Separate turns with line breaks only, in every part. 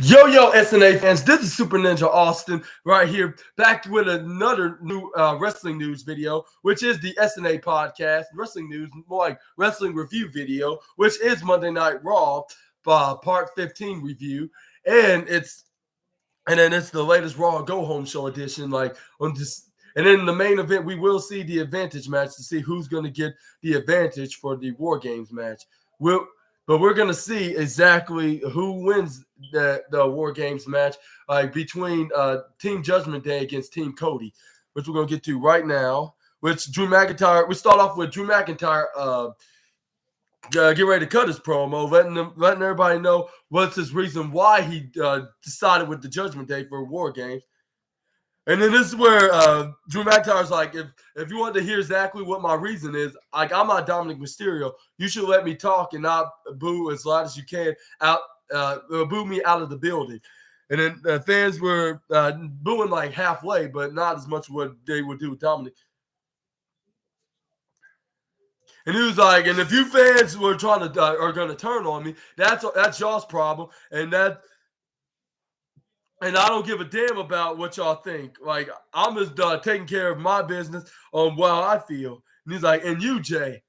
Yo, SNA fans, this is Super Ninja Austin right here, back with another new wrestling news video, which is the SNA podcast, wrestling news, more like wrestling review video, which is Monday Night Raw, part 15 review, and then it's the latest Raw Go Home Show edition, like on this. And then in the main event, we will see the advantage match to see who's going to get the advantage for the War Games match. But we're going to see exactly who wins the War Games match between Team Judgment Day against Team Cody, which we're going to get to right now. Which Drew McIntyre, we start off with Drew McIntyre get ready to cut his promo, letting everybody know what's his reason why he decided with the Judgment Day for War Games. And then this is where Drew McIntyre's like, if you want to hear exactly what my reason is, like I'm not Dominic Mysterio, you should let me talk and not boo as loud as you can boo me out of the building. And then fans were booing like halfway, but not as much what they would do with Dominic. And he was like, and if you fans were trying to are going to turn on me, that's y'all's problem, and I don't give a damn about what y'all think. Like, I'm just taking care of my business on how I feel. And he's like, and you, Jay,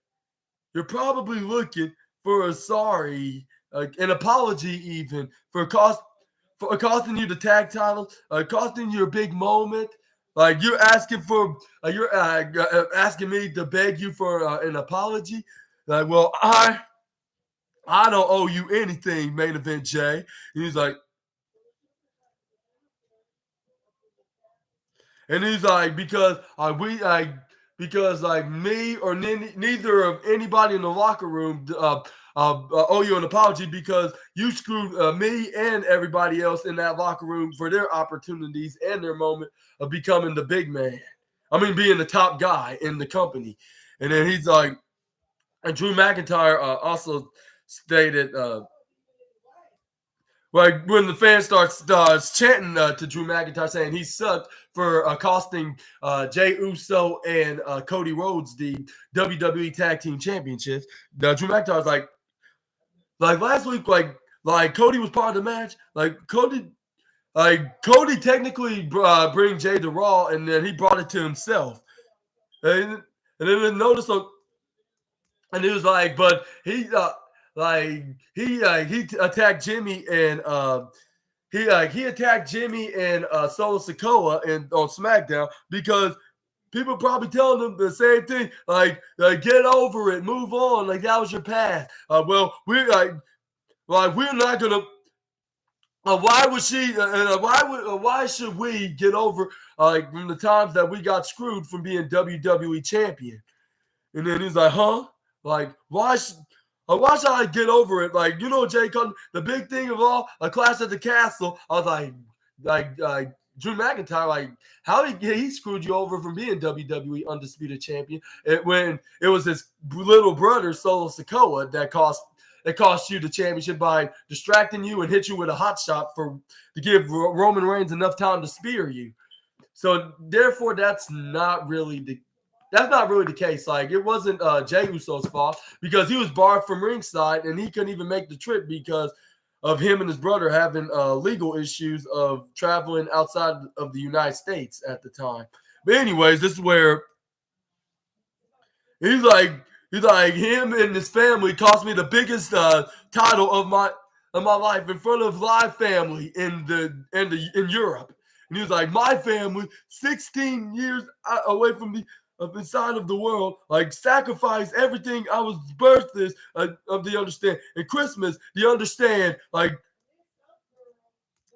you're probably looking for a sorry, an apology even, for costing you the tag titles, costing you a big moment. Like, you're asking for, you're asking me to beg you for an apology. Like, well, I don't owe you anything, main event Jay. And he's like, and he's like, because me or neither of anybody in the locker room owe you an apology because you screwed me and everybody else in that locker room for their opportunities and their moment of becoming the big man. I mean, being the top guy in the company. And then he's like, and Drew McIntyre also stated, like when the fan starts chanting to Drew McIntyre saying he sucked for costing Jey Uso and Cody Rhodes the WWE Tag Team Championships. Drew McIntyre's like last week, like Cody was part of the match. Cody technically bring Jey to Raw, and then he brought it to himself. And then notice, and he was like, but he attacked Jimmy and he attacked Jimmy and Solo Sikoa on SmackDown because people probably telling them the same thing, get over it, move on, like that was your past. Well, we're not gonna. Why would she? Why should we get over from the times that we got screwed from being WWE champion? And then he's like, huh? Like, why should I get over it? Like, Jay Cutler, the big thing of all, a Clash at the Castle. I was like Drew McIntyre, like, how he screwed you over from being WWE Undisputed Champion when it was his little brother, Solo Sikoa, that cost you the championship by distracting you and hit you with a hot shot to give Roman Reigns enough time to spear you. So, therefore, that's not really the case. Like, it wasn't Jey Uso's fault because he was barred from ringside and he couldn't even make the trip because of him and his brother having legal issues of traveling outside of the United States at the time. But anyways, this is where he's like him and his family cost me the biggest title of my life in front of live family in Europe. And he was like, my family, 16 years away from the inside of the world, like sacrifice everything. I was birthed this of the understand, and Christmas, the understand, like,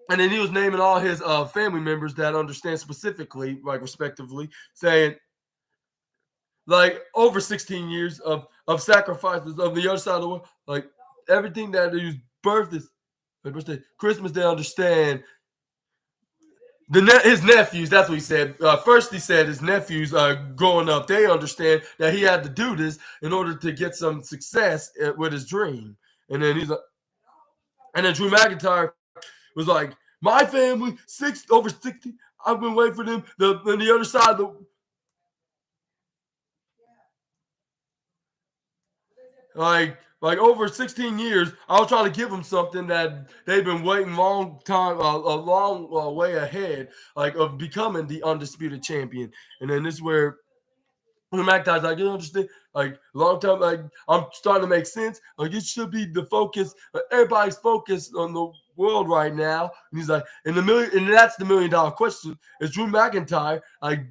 and then he was naming all his family members that understand specifically, like respectively, saying like over 16 years of sacrifices of the other side of the world, like everything that he was birthed is Christmas. They understand. His nephews, that's what he said. First, he said his nephews growing up, they understand that he had to do this in order to get some success with his dream. And then and then Drew McIntyre was like, my family, over 60, I've been waiting for them. On the other side of the. Like, Like over 16 years, I was trying to give them something that they've been waiting long time, a long way ahead, like of becoming the undisputed champion. And then this is where Drew McIntyre's like, you understand? Like long time, like I'm starting to make sense. Like it should be the focus. Everybody's focused on the world right now. And he's like, and that's the $1,000,000 question. Is Drew McIntyre like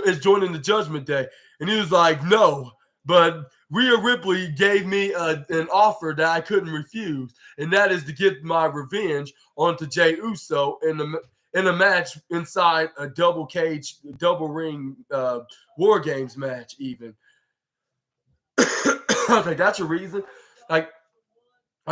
is joining the Judgment Day? And he was like, no. But Rhea Ripley gave me an offer that I couldn't refuse, and that is to get my revenge onto Jey Uso in a match inside a double cage, double ring War Games match. Even I was like, that's a reason. Like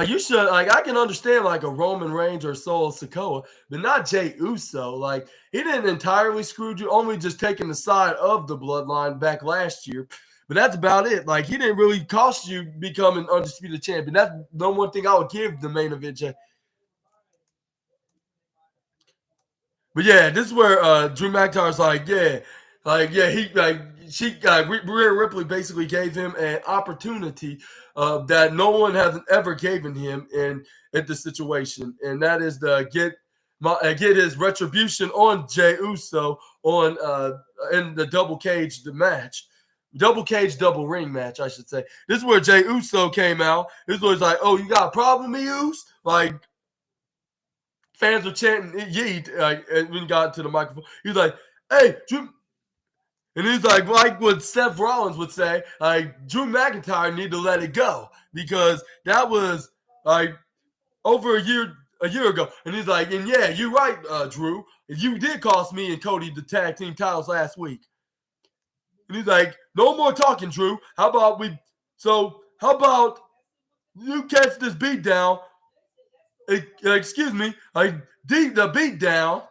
you should, like, I can understand like a Roman Reigns or Solo Sikoa, but not Jey Uso. Like he didn't entirely screw you, only just taking the side of the bloodline back last year. But that's about it. Like he didn't really cost you becoming undisputed champion. That's the one thing I would give the main event. But yeah, this is where Drew McIntyre's like, Rhea Ripley basically gave him an opportunity that no one has ever given him in this situation, and that is to get his retribution on Jey Uso on in the double cage match. Double cage, double ring match, I should say. This is where Jey Uso came out. This was like, oh, you got a problem with me, Uso? Like, fans were chanting yeet when he got to the microphone. He's like, hey, Drew. And he's like what Seth Rollins would say, like, Drew McIntyre need to let it go because that was like over a year ago. And he's like, and yeah, you're right, Drew. You did cost me and Cody the tag team titles last week. And he's like, no more talking, Drew. How about you catch this beat down? Excuse me, the beat down,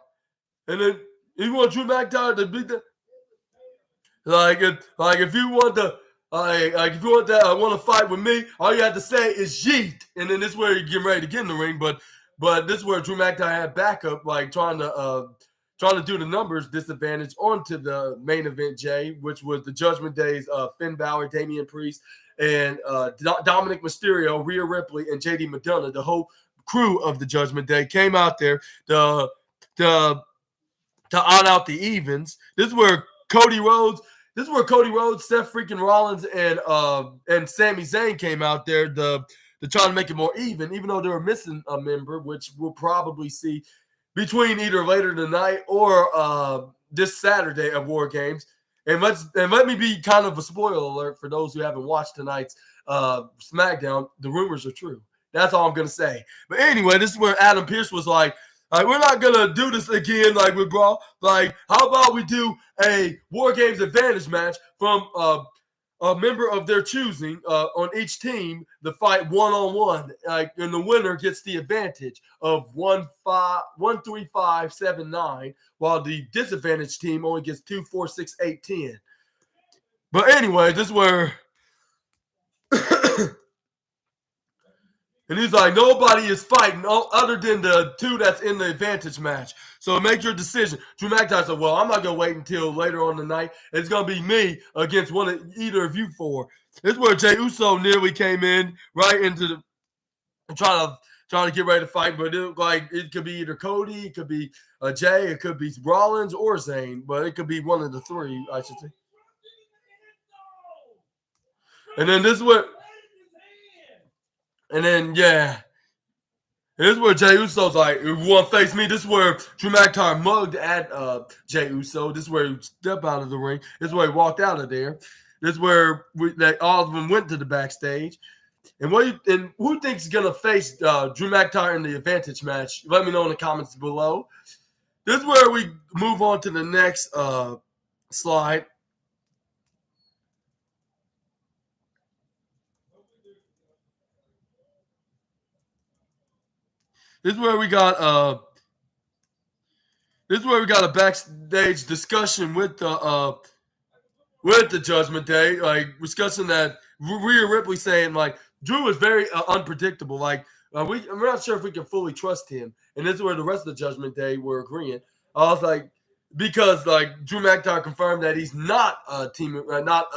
and then you want Drew McIntyre to beat the if you want to want to fight with me, all you have to say is yeet, and then this is where you're getting ready to get in the ring. But this is where Drew McIntyre had backup, like trying to do the numbers disadvantage onto the main event, Jay, which was the Judgment Days of Finn Balor, Damian Priest, and Dominic Mysterio, Rhea Ripley, and JD McDonough. The whole crew of the Judgment Day came out there to odd out the evens. This is where Cody Rhodes, Seth freaking Rollins, and Sami Zayn came out there to try to make it more even though they were missing a member, which we'll probably see between either later tonight or this Saturday at War Games. And let me be kind of a spoiler alert for those who haven't watched tonight's SmackDown. The rumors are true. That's all I'm going to say. But anyway, this is where Adam Pearce was like, we're not going to do this again like with Braun. Like, how about we do a War Games advantage match from a member of their choosing on each team to fight one-on-one. And the winner gets the advantage of 1, 3, 5, 7, 9, while the disadvantaged team only gets 2, 4, 6, 8, 10. But anyway, this is where and he's like, nobody is fighting other than the two that's in the advantage match. So make your decision. Drew McIntyre said, well, I'm not going to wait until later on the night. It's going to be me against either of you four. This is where Jey Uso nearly came in right into the trying to get ready to fight. But it could be either Cody, it could be Jay, it could be Rollins or Zayn. But it could be one of the three, I should say. And then this is what... And then, yeah. This is where Jey Uso's like, if you want to face me, this is where Drew McIntyre mugged at Jey Uso. This is where he stepped out of the ring. This is where he walked out of there. This is where all of them went to the backstage. And who thinks is going to face Drew McIntyre in the advantage match? Let me know in the comments below. This is where we move on to the next slide. This is where we got a backstage discussion with the Judgment Day, like discussing that Rhea Ripley saying like Drew is very unpredictable. Like we're not sure if we can fully trust him, and this is where the rest of the Judgment Day were agreeing. I was like, because like Drew McIntyre confirmed that he's not a team, not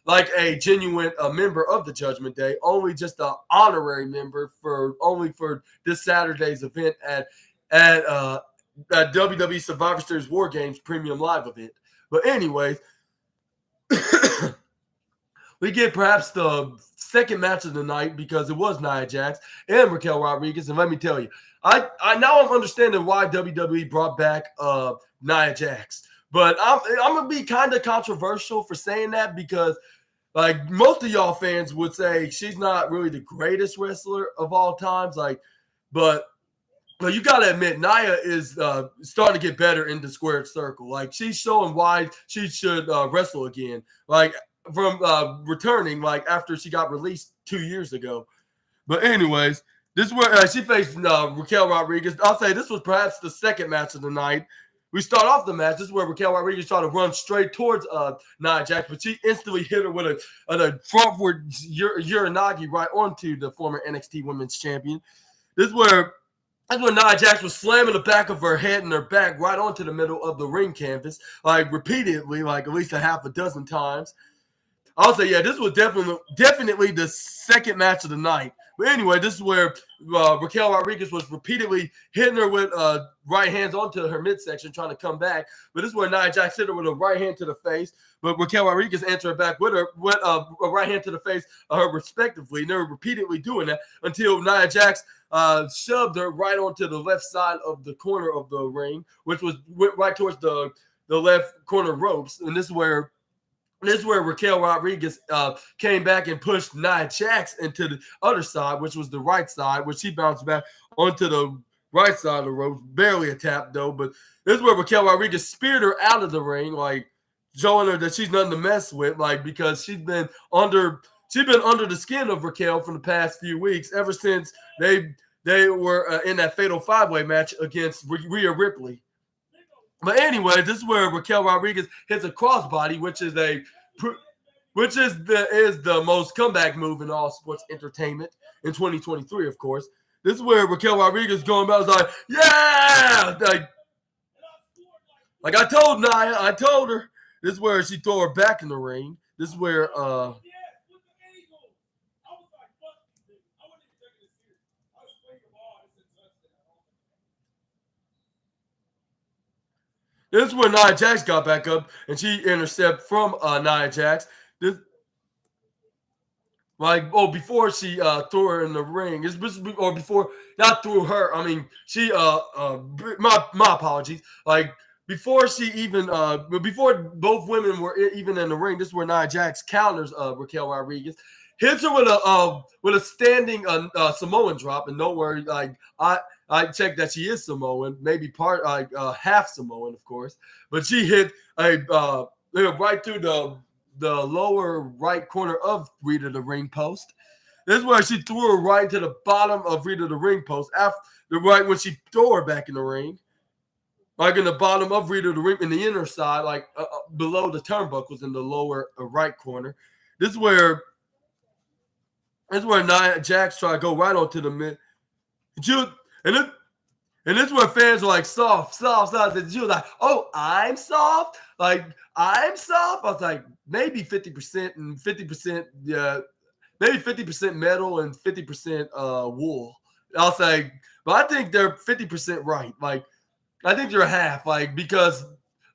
like a genuine member of the Judgment Day, only just an honorary member for this Saturday's event at WWE Survivor Series War Games Premium Live event. But anyways, we get perhaps the second match of the night because it was Nia Jax and Raquel Rodriguez. And let me tell you, I now I'm understanding why WWE brought back Nia Jax. But I'm gonna be kind of controversial for saying that because, like, most of y'all fans would say she's not really the greatest wrestler of all times. Like, but you gotta admit, Nia is starting to get better in the squared circle. Like, she's showing why she should wrestle again. Like, from returning, like, after she got released 2 years ago. But anyways, this is where she faced Raquel Rodriguez. I'll say this was perhaps the second match of the night. We start off the match. This is where Raquel Rodriguez tried to run straight towards Nia Jax, but she instantly hit her with a frontward Uranagi right onto the former NXT Women's Champion. This is where Nia Jax was slamming the back of her head and her back right onto the middle of the ring canvas, like repeatedly, like at least a half a dozen times. I'll say, yeah, this was definitely the second match of the night. But anyway, this is where Raquel Rodriguez was repeatedly hitting her with right hands onto her midsection, trying to come back. But this is where Nia Jax hit her with a right hand to the face. But Raquel Rodriguez answered her back with a right hand to the face, respectively. And they were repeatedly doing that until Nia Jax shoved her right onto the left side of the corner of the ring, which went right towards the left corner ropes. And this is where Raquel Rodriguez came back and pushed Nia Jax into the other side, which was the right side, which she bounced back onto the right side of the ropes. Barely a tap, though. But this is where Raquel Rodriguez speared her out of the ring, like showing her that she's nothing to mess with, like, because she's been under the skin of Raquel for the past few weeks, ever since they were in that fatal five-way match against Rhea Ripley. But anyway, this is where Raquel Rodriguez hits a crossbody, which is the most comeback move in all sports entertainment in 2023, of course. This is where Raquel Rodriguez going about was like, yeah, like I told Nia, I told her. This is where she threw her back in the ring. This is where This is when Nia Jax got back up and she intercepted from Nia Jax. Before she threw her in the ring. Not threw her. I mean, she my apologies. Like, before she even before both women were even in the ring, this is where Nia Jax counters Raquel Rodriguez. Hits her with a standing Samoan drop, and don't worry, like I checked that she is Samoan, maybe part half Samoan, of course, but she hit right through the lower right corner of Rita the ring post. This is where she threw her right to the bottom of Rita the ring post when she threw her back in the ring, like in the bottom of Rita the ring in the inner side, like below the turnbuckles in the lower right corner. This is where Nia Jax tried to go right onto the mid. And this is where fans are like, soft. And she was like, oh, I'm soft? Like, I'm soft? I was like, maybe 50% and 50%, maybe 50% metal and 50% wool. I'll say, but I think they're 50% right. Like, I think they're half, like, because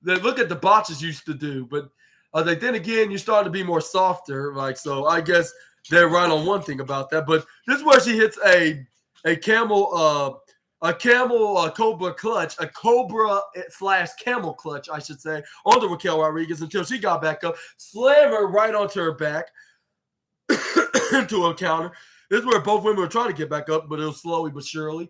they look at the botches used to do. But I was like, then again, you start to be more softer. Like, so I guess they're right on one thing about that. But this is where she hits a camel cobra clutch, a cobra/camel clutch, I should say, onto Raquel Rodriguez until she got back up, slam her right onto her back into a counter. This is where both women were trying to get back up, but it was slowly but surely.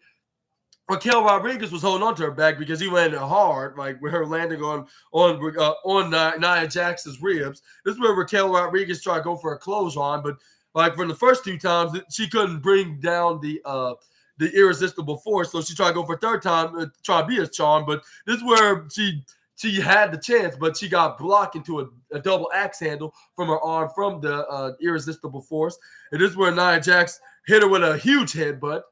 Raquel Rodriguez was holding onto her back because he landed hard, like with her landing on Nia Jax's ribs. This is where Raquel Rodriguez tried to go for a clothesline, but like for the first two times, she couldn't bring down the irresistible force, so she tried to go for a third time, try to be a charm. But this is where she had the chance, but she got blocked into a double axe handle from her arm from the irresistible force. And this is where Nia Jax hit her with a huge headbutt.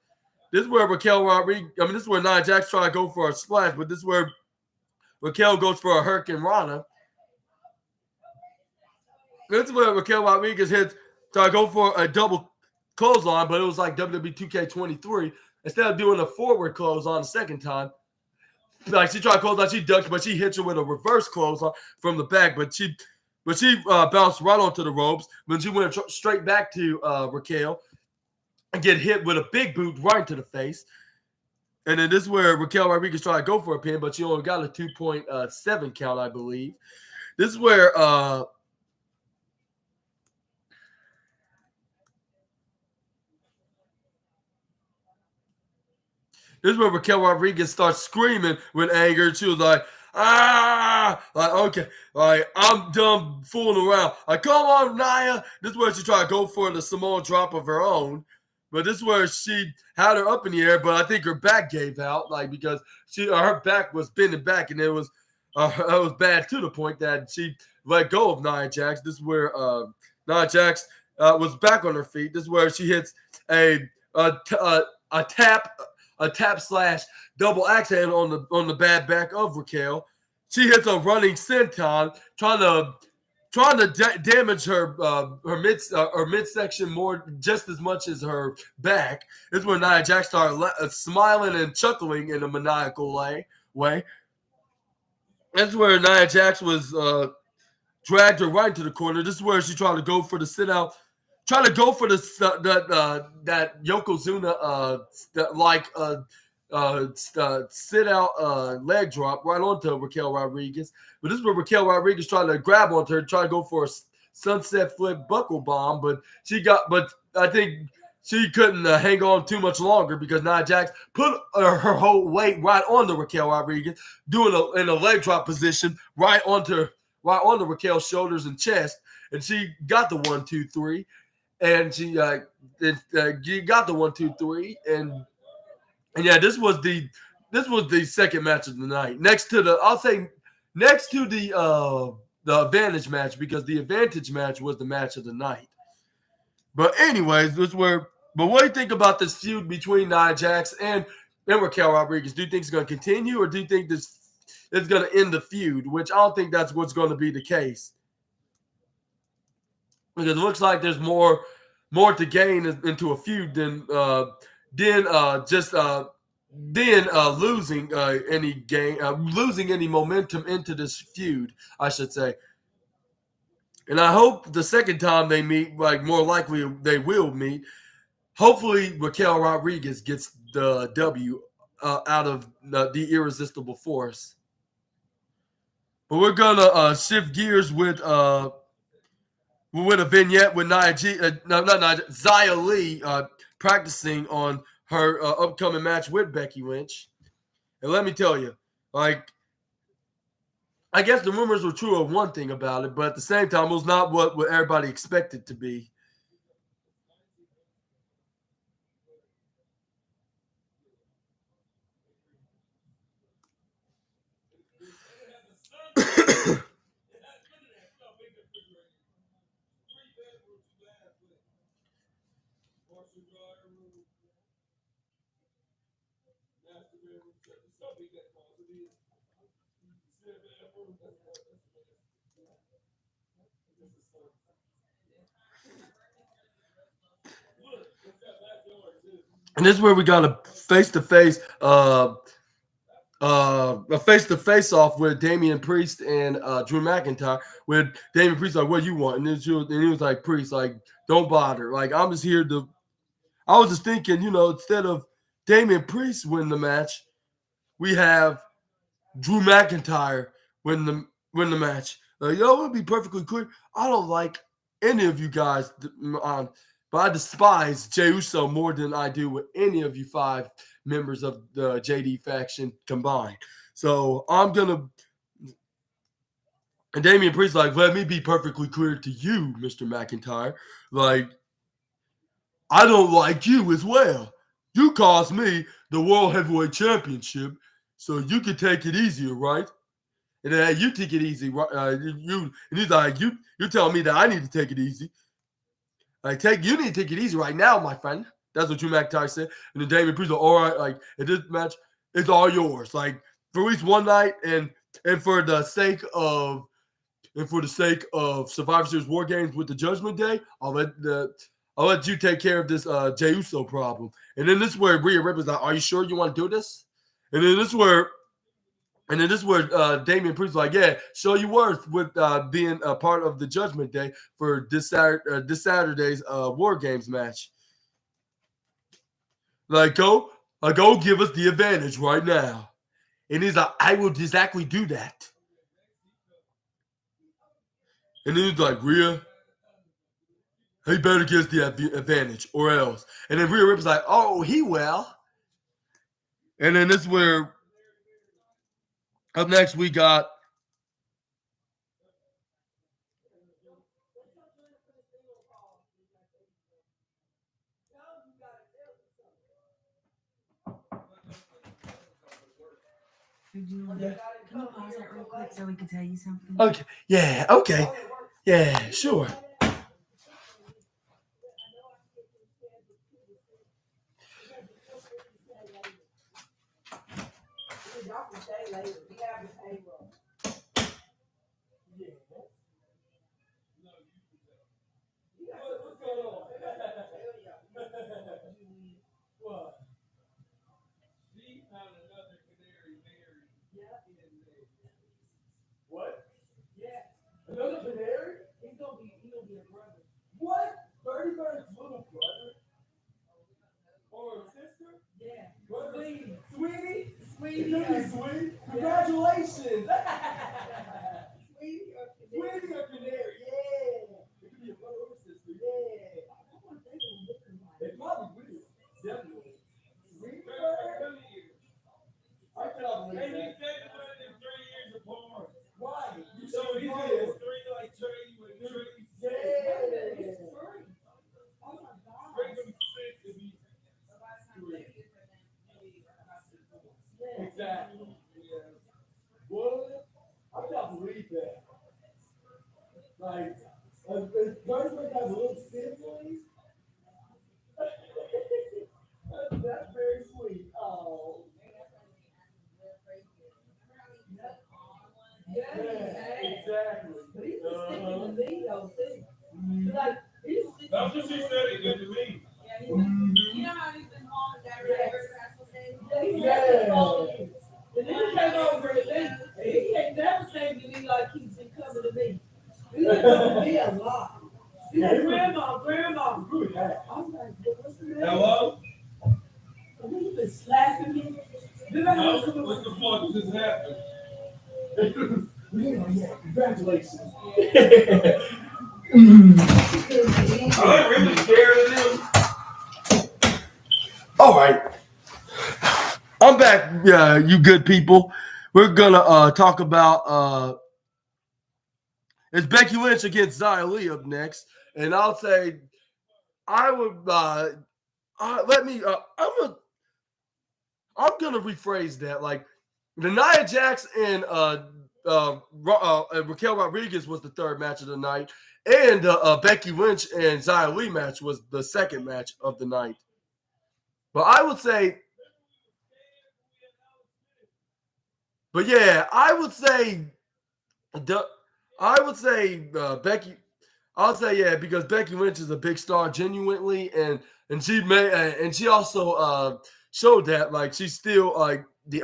This is where this is where Nia Jax tried to go for a splash, but this is where Raquel goes for a Hurricane Rana. That's where Raquel Rodriguez hit to go for a double clothesline, but it was like WWE 2K23. Instead of doing a forward clothesline the second time, like she tried to close out, she ducked, but she hit her with a reverse clothesline from the back. But she bounced right onto the ropes. But she went straight back to Raquel and get hit with a big boot right to the face. And then this is where Raquel Rodriguez tried to go for a pin, but she only got a 2.7 count, I believe. This is where Raquel Rodriguez starts screaming with anger. She was like, like, okay, like, I'm done fooling around. Like, come on, Nia. This is where she tried to go for the Samoan drop of her own. But this is where she had her up in the air, but I think her back gave out, like, because her back was bending back, and it was bad to the point that she let go of Nia Jax. This is where Nia Jax was back on her feet. This is where she hits a tap slash double axe hand on the bad back of Raquel. She hits a running senton, trying to damage her midsection more, just as much as her back. This is when Nia Jax started smiling and chuckling in a maniacal way. That's where Nia Jax was dragged her right into the corner. This is where she tried to go for the sit out. Trying to go for that Yokozuna sit out leg drop right onto Raquel Rodriguez. But this is where Raquel Rodriguez tried to grab onto her, try to go for a sunset flip buckle bomb, but I think she couldn't hang on too much longer because Nia Jax put her whole weight right onto Raquel Rodriguez, doing in a leg drop position right onto Raquel's shoulders and chest, and she got the 1, 2, 3. And she got the 1, 2, 3, and yeah, this was the second match of the night. Next to the advantage match, because the advantage match was the match of the night. But anyways, But what do you think about this feud between Nia Jax and Raquel Rodriguez? Do you think it's going to continue, or do you think this is going to end the feud? Which I don't think that's what's going to be the case. Because it looks like there's more to gain into a feud than losing any momentum into this feud, I should say. And I hope the second time they meet, like more likely they will meet, hopefully Raquel Rodriguez gets the W out of the Irresistible Force. But we're gonna shift gears with a vignette with Xia Li practicing on her upcoming match with Becky Lynch. And let me tell you, like, I guess the rumors were true of one thing about it, but at the same time, it was not what everybody expected to be. And this is where we got a face-to-face off with Damian Priest and Drew McIntyre. With Damian Priest like, "What do you want?" And he was like, "Priest, like, don't bother. Like, I'm just here to." I was just thinking, instead of Damian Priest win the match, we have Drew McIntyre win the match. It would be perfectly clear. I don't like any of you guys but I despise Jey Uso more than I do with any of you 5 members of the JD faction combined. So I'm gonna. And Damian Priest like, let me be perfectly clear to you, Mr. McIntyre. Like, I don't like you as well. You cost me the World Heavyweight Championship, so you can take it easier, right? And then you take it easy, right? And he's like, you're telling me that I need to take it easy. Like, you need to take it easy right now, my friend. That's what Drew McIntyre said. And then Damian Priest like, all right, like, in this match, it's all yours. Like, for at least one night, and for the sake of and for the sake of Survivor Series War Games with the Judgment Day, I'll let you take care of this Jey Uso problem. And then this is where Rhea Ripley's like, "Are you sure you want to do this?" And then this is where Damian Priest is like, "Yeah, show your worth with being a part of the Judgment Day for this Saturday's War Games match. Like, go give us the advantage right now." And he's like, "I will exactly do that." And then he's like, "Rhea, he better get us the advantage or else." And then Rhea Ripley's like, "Oh, he will." And then this is where up next we got
Can you pause that real quick so we can tell you something?
Okay. Yeah, okay. Yeah, sure. What? Yeah. Another canary? He's gonna be a brother. What? Birdie's little brother? Or a sister? Yeah. Sweetie. Sweetie? Sweetie. Sweetie. Congratulations. Sweetie or canary? Yeah. It could be a brother or a sister. Yeah. They probably will. Definitely. Sweetie bird? I cannot believe that. And he said it was 3 years apart. Right. So he is 3 like Trey with Trey. Yeah. Oh my God. Trey gonna be 6 if he. Exactly. Yeah. What? I cannot believe that. Like, Birdsburg has a little siblings. That's very sweet. Oh. Yeah, exactly. But he's just sticking to me, though, too. Like, he's sticking. That's what she said. He good to me. Yeah, you know how he's been calling that right? Yeah. And then he came over to me. He ain't never said to me like he's been coming to me. He's been coming to me a lot. He's like, grandma. I'm like, what's the name? Hello? And he's been slapping me. What the fuck just happened? Yeah, congratulations. I'm really scared of them. All right. I'm back, you good people. We're gonna talk about it's Becky Lynch against Xia Li up next, and I'll say I would I'm gonna rephrase that. Like, the Nia Jax and Raquel Rodriguez was the third match of the night, and Becky Lynch and Xia Li match was the second match of the night. But I would say, Becky. I'll say yeah, because Becky Lynch is a big star, genuinely, and she also showed that like she's still like the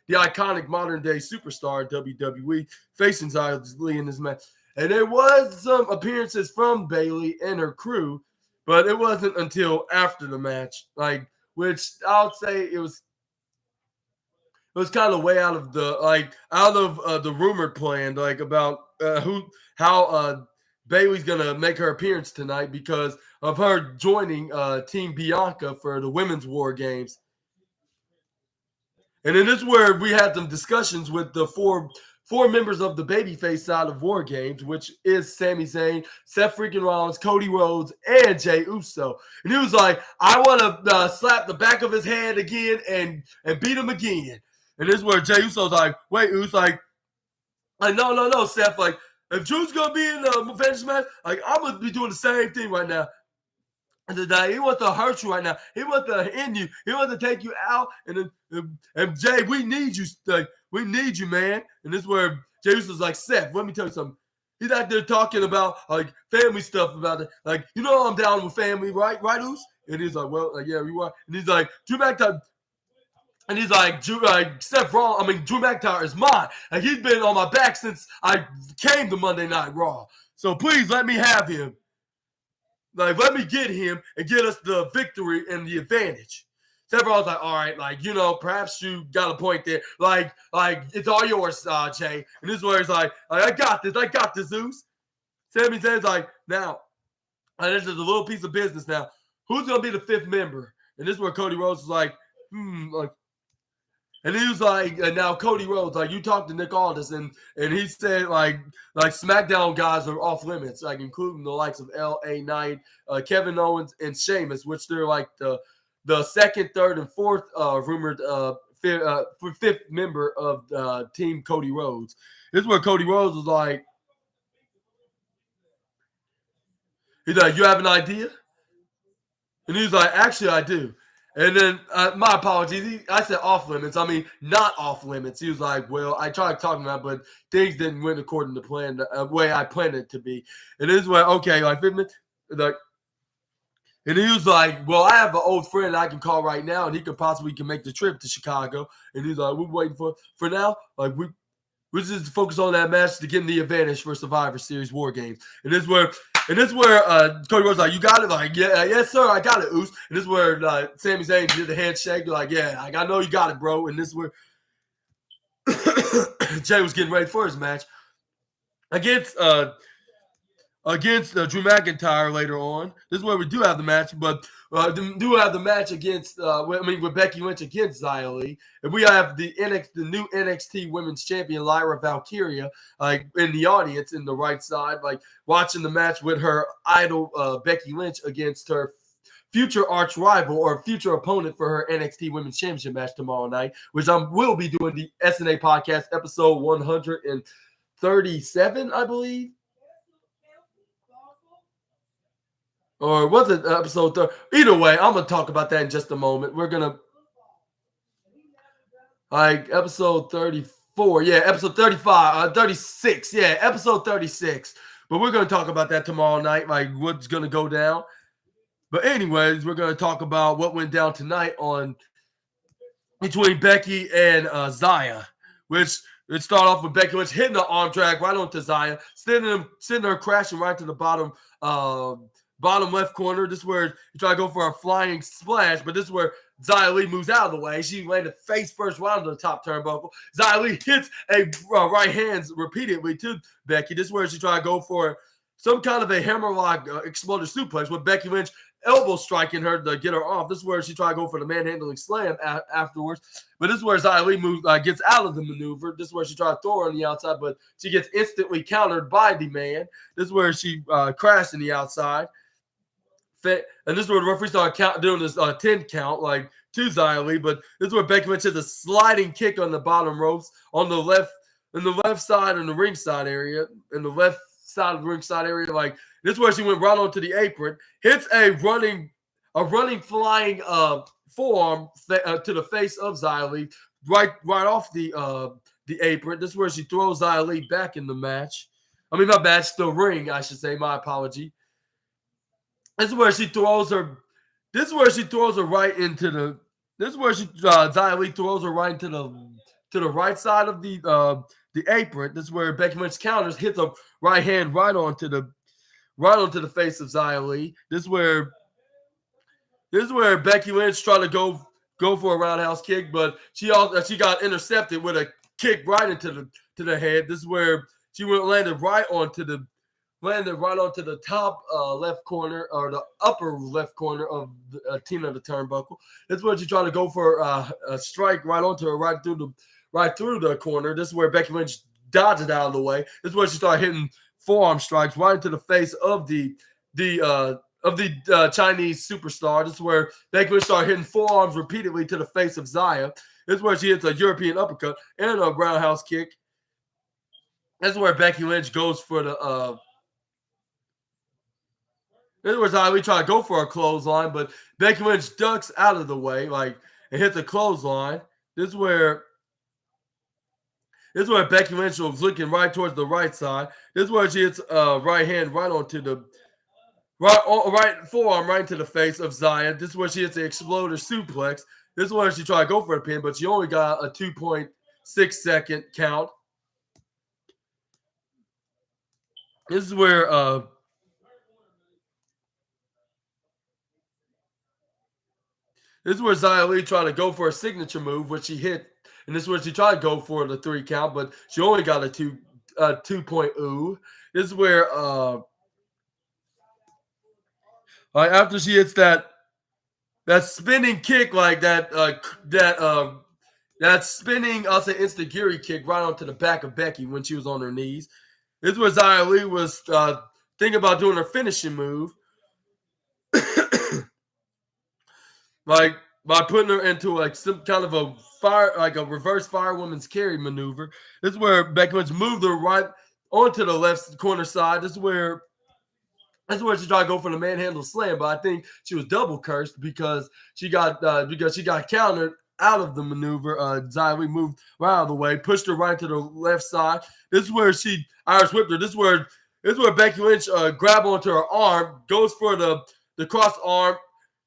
iconic modern day superstar in WWE, facing Xia Li in this match. And there was some appearances from Bayley and her crew, but it wasn't until after the match, like, which I'll say it was kind of way out of the rumored plan, like about how Bayley's gonna make her appearance tonight because of her joining Team Bianca for the Women's War Games. And then this is where we had some discussions with the four members of the babyface side of War Games, which is Sami Zayn, Seth freaking Rollins, Cody Rhodes, and Jey Uso. And he was like, "I want to slap the back of his head again and beat him again." And this is where Jey Uso's like, "Wait," Uso's like, no, Seth. Like, if Drew's gonna be in the Avengers match, like, I'm gonna be doing the same thing right now. And he wants to hurt you right now. He wants to end you. He wants to take you out. And Jay, we need you. Like, we need you, man. And this is where Jey Uso's like, "Seth, let me tell you something. He's out there talking about like family stuff about it. Like, you know, I'm down with family, right? Right, Oos? And he's like, well, yeah, you are. And he's like, Drew McIntyre. And he's like, Drew McIntyre is mine. And he's been on my back since I came to Monday Night Raw. So please let me have him. Like, let me get him and get us the victory and the advantage. Seth Rollins like, all right, like, you know, perhaps you got a point there. Like it's all yours, Jay. And this is where he's like, I got this, Zeus. Sami Zayn's like, now, this is a little piece of business now. Who's gonna be the 5th member? And this is where Cody Rhodes is like, like. And he was like, and now Cody Rhodes, like, you talked to Nick Aldis, and he said, like SmackDown guys are off limits, like, including the likes of LA Knight, Kevin Owens, and Sheamus, which they're like the 2nd, 3rd, and 4th rumored 5th member of Team Cody Rhodes. This is where Cody Rhodes was like, he's like, you have an idea? And he's like, actually, I do. And then, my apologies. I said off limits. I mean, not off limits. He was like, well, I tried talking about it, but things didn't went according to plan, the way I planned it to be. And this way, okay, like, like, and he was like, well, I have an old friend I can call right now, and he could possibly can make the trip to Chicago. And he's like, we're waiting for now. Like, we just focus on that match to get the advantage for Survivor Series War Games. And this is where Cody Rhodes like, you got it? Like, yeah, yes, sir, I got it, Oos. And this is where Sami Zayn did the handshake. Like, yeah, like, I know you got it, bro. And this is where Jay was getting ready for his match against Drew McIntyre later on. This is where we do have the match, but do have the match against with Becky Lynch against Xia Li, and we have the new NXT Women's Champion Lyra Valkyria like in the audience in the right side, like watching the match with her idol Becky Lynch against her future arch rival or future opponent for her NXT Women's Championship match tomorrow night, which I will be doing the SNA podcast episode 137, I believe. Or was it episode 30? Either way, I'm going to talk about that in just a moment. We're going to, like, episode 34. Yeah, episode 35, 36. Yeah, episode 36. But we're going to talk about that tomorrow night, like what's going to go down. But anyways, we're going to talk about what went down tonight between Becky and Xia, which it started off with Becky Lynch hitting the arm drag right onto Xia, sending her crashing right to the bottom left corner. This is where you try to go for a flying splash, but this is where Xia Li moves out of the way. She landed face first right onto the top turnbuckle. Xia Li hits a right hands repeatedly to Becky. This is where she tried to go for some kind of a hammerlock exploder suplex with Becky Lynch elbow striking her to get her off. This is where she tried to go for the manhandling slam afterwards. But this is where Xia Li gets out of the maneuver. This is where she tried to throw her on the outside, but she gets instantly countered by the man. This is where she crashed in the outside. And this is where the referee started doing this 10 count, like to Xia Li. But this is where Becky Lynch hits a sliding kick on the bottom ropes on the left side in the ringside area, like this is where she went right onto the apron, hits a running flying forearm to the face of Xia Li, right off the apron. This is where she throws Xia Li back in the match. I mean, not match, the ring, I should say. My apology. This is where she throws her. This is where she throws her right into the. This is where Xia Li throws her right into the right side of the apron. This is where Becky Lynch counters, hits a right hand right onto the face of Xia Li. This is where Becky Lynch tried to go for a roundhouse kick, but she got intercepted with a kick right into the head. This is where she landed right onto the top left corner or the upper left corner of the Tina the turnbuckle. This is where she tried to go for a strike right onto her right through the corner. This is where Becky Lynch dodged it out of the way. This is where she started hitting forearm strikes right into the face of the Chinese superstar. This is where Becky Lynch started hitting forearms repeatedly to the face of Xia. This is where she hits a European uppercut and a roundhouse kick. This is where Becky Lynch goes for the this is where Xia Li tried to go for a clothesline, but Becky Lynch ducks out of the way, and hits a clothesline. This is where This is where Becky Lynch was looking right towards the right side. This is where she hits right hand right onto the right forearm right into the face of Zaya. This is where she hits the exploder suplex. This is where she tried to go for a pin, but she only got a 2.6-second count. This is where Xia Li tried to go for a signature move, which she hit, and this is where she tried to go for the 3 count, but she only got a 2.0. This is where after she hits that spinning kick, like that spinning, I'll say instant Giri kick right onto the back of Becky when she was on her knees. This is where Xia Li was thinking about doing her finishing move. Like by putting her into like some kind of a reverse firewoman's carry maneuver. This is where Becky Lynch moved her right onto the left corner side. This is where she tried to go for the manhandle slam, but I think she was double cursed because she got countered out of the maneuver. Xia Li moved right out of the way, pushed her right to the left side. This is where she Irish whipped her. This is where Becky Lynch grabbed onto her arm, goes for the cross arm.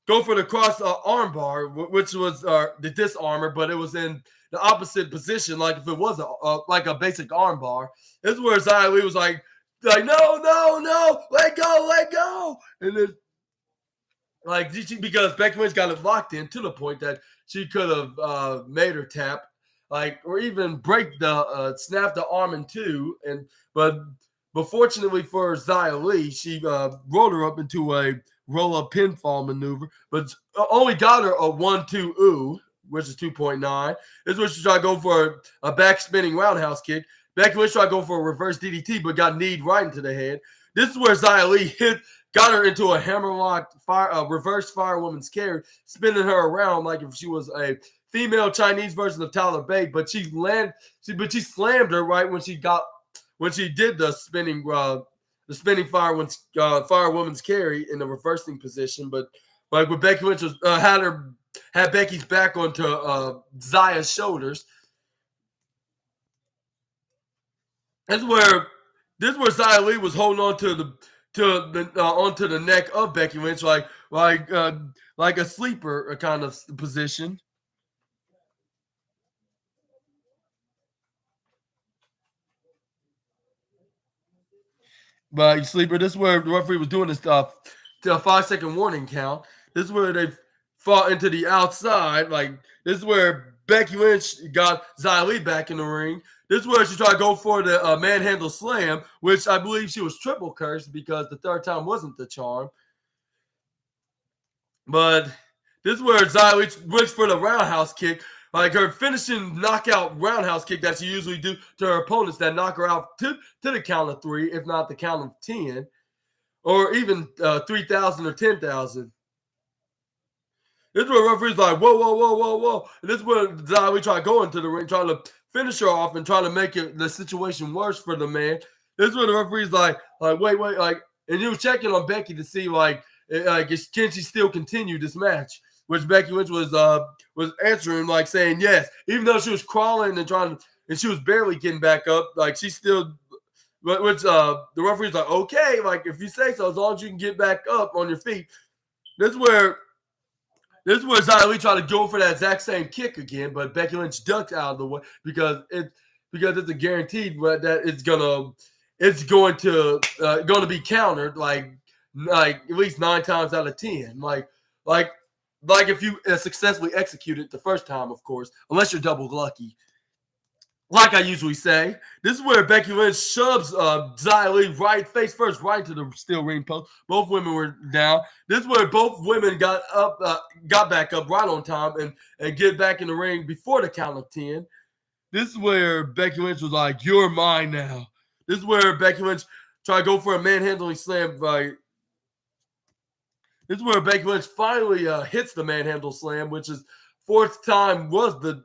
Go for the cross arm bar, which was the disarmor, but it was in the opposite position, like if it was a basic arm bar. This is where Xia Li was like, no, let go. And then, because Becky Lynch got it locked in to the point that she could have made her tap, or even break snap the arm in two. But fortunately for Xia Li, she rolled her up into a roll-up pinfall maneuver, but only got her a 1-2-ooh, which is 2.9. This is where she tried to go for a back spinning roundhouse kick. Becky Lynch tried to go for a reverse DDT, but got kneed right into the head. This is where Xia Li got her into a hammerlock reverse firewoman's carry, spinning her around like if she was a female Chinese version of Tyler Bate, but she slammed her right when she did the spinning firewoman's carry in the reversing position. But like when Becky Lynch was had Becky's back onto Zaya's shoulders. This is where Xia Li was holding on onto the neck of Becky Lynch like a sleeper kind of position. But sleeper, this is where the referee was doing this stuff to a 5-second warning count. This is where they fought into the outside. Like this is where Becky Lynch got Xia Li back in the ring. This is where she tried to go for the manhandle slam, which I believe she was triple cursed because the third time wasn't the charm. But this is where Xia Li went for the roundhouse kick, like her finishing knockout roundhouse kick that she usually do to her opponents that knock her out to the count of 3, if not the count of 10, or even 3,000 or 10,000. This is where the referee's like, whoa. And this is where Xia Li tried to go into the ring, trying to finish her off and trying to make the situation worse for the man. This is where the referee's like, wait, and he was checking on Becky to see, can she still continue this match? Which Becky Lynch was answering, saying yes, even though she was crawling and she was barely getting back up, she still. Which the referee's like, okay, if you say so, as long as you can get back up on your feet. This is where Xia Li tried to go for that exact same kick again, but Becky Lynch ducked out of the way because it's a guaranteed that it's going to be countered at least 9 times out of 10. Like if you successfully execute it the first time, of course, unless you're double lucky. Like I usually say, this is where Becky Lynch shoves Xia Li right face first right to the steel ring post. Both women were down. This is where both women got back up right on time and get back in the ring before the count of 10. This is where Becky Lynch was like, "You're mine now." This is where Becky Lynch tried to go for a manhandling slam. This is where Becky Lynch finally hits the manhandle slam, which is 4th time was the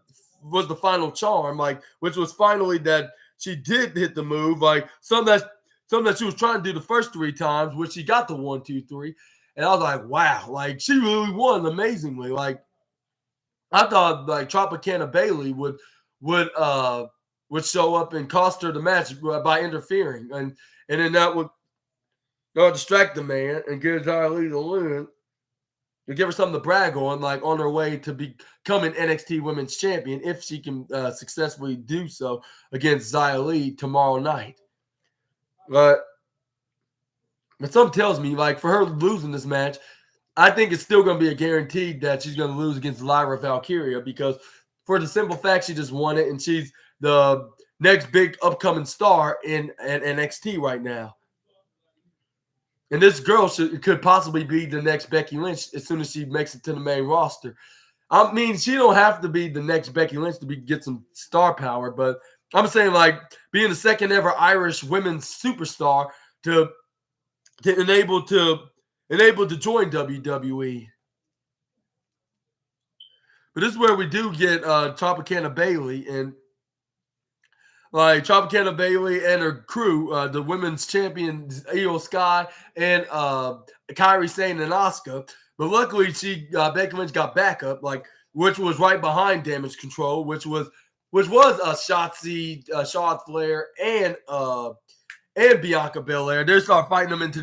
final charm, which was finally that she did hit the move, something that she was trying to do the first 3 times, which she got the 1, 2, 3, and I was like, wow, she really won amazingly. I thought Tropicana Bailey would would show up and cost her the match by interfering, and then that would distract the man and give Xia Li the win. To give her something to brag on, like on her way to becoming NXT Women's Champion, if she can successfully do so against Xia Li tomorrow night. But something tells me, like, for her losing this match, I think it's still going to be a guaranteed that she's going to lose against Lyra Valkyria, because for the simple fact she just won it and she's the next big upcoming star in NXT right now. And this girl could possibly be the next Becky Lynch as soon as she makes it to the main roster. I mean, she don't have to be the next Becky Lynch to get some star power, but I'm saying, like, being the second ever Irish women's superstar to enable to join WWE. But this is where we do get Tropicana Bailey, and like Tropicana Bailey and her crew, the women's champions Io Sky and Kairi Sane and Asuka. But luckily, Becky Lynch got backup, which was right behind Damage Control, which was Shotzi, Charlotte Flair, and Bianca Belair. They start fighting them onto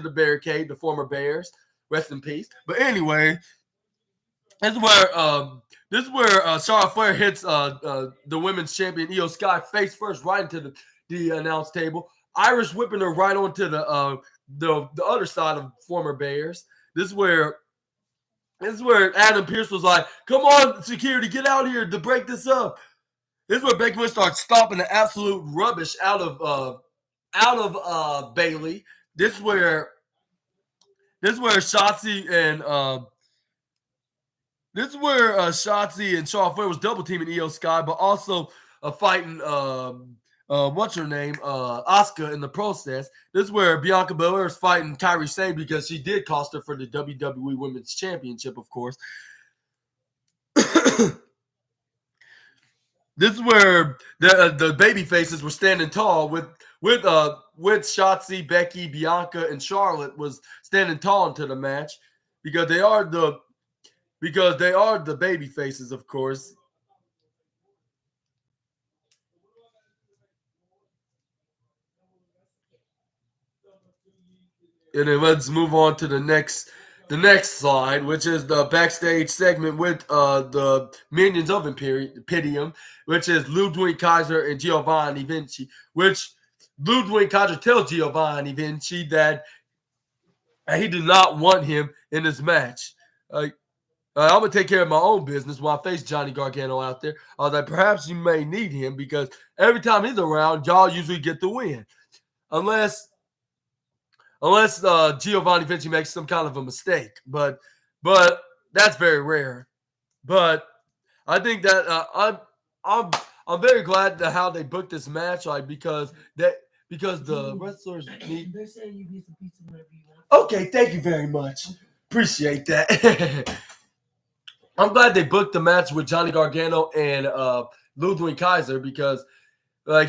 the barricade, the former Bears. Rest in peace. But anyway, this is where Charlotte Flair hits the women's champion Io Sky face first right into the announce table. Irish whipping her right onto the other side of former Bears. This is where Adam Pearce was like, "Come on, security, get out here to break this up." This is where Becky Lynch starts stomping the absolute rubbish out of Bailey. This is where Shotzi and Charlotte Flair was double teaming Io Sky, but also fighting what's her name, Asuka in the process. This is where Bianca Belair is fighting Kairi Sane because she did cost her for the WWE Women's Championship, of course. This is where the baby faces were standing tall with Shotzi, Becky, Bianca, and Charlotte was standing tall into the match because they are the baby faces, of course. And then let's move on to the next slide, which is the backstage segment with the minions of Imperium, which is Ludwig Kaiser and Giovanni Vinci, which Ludwig Kaiser tells Giovanni Vinci that he did not want him in this match. I'm going to take care of my own business while I face Johnny Gargano out there. I was like, perhaps you may need him because every time he's around, y'all usually get the win. Unless Giovanni Vinci makes some kind of a mistake. But that's very rare. But I think that I'm very glad to how they booked this match, because the wrestlers need.
They're saying you get some pizza whenever you want.
Okay, thank you very much. Appreciate that. I'm glad they booked the match with Johnny Gargano and Ludwig Kaiser because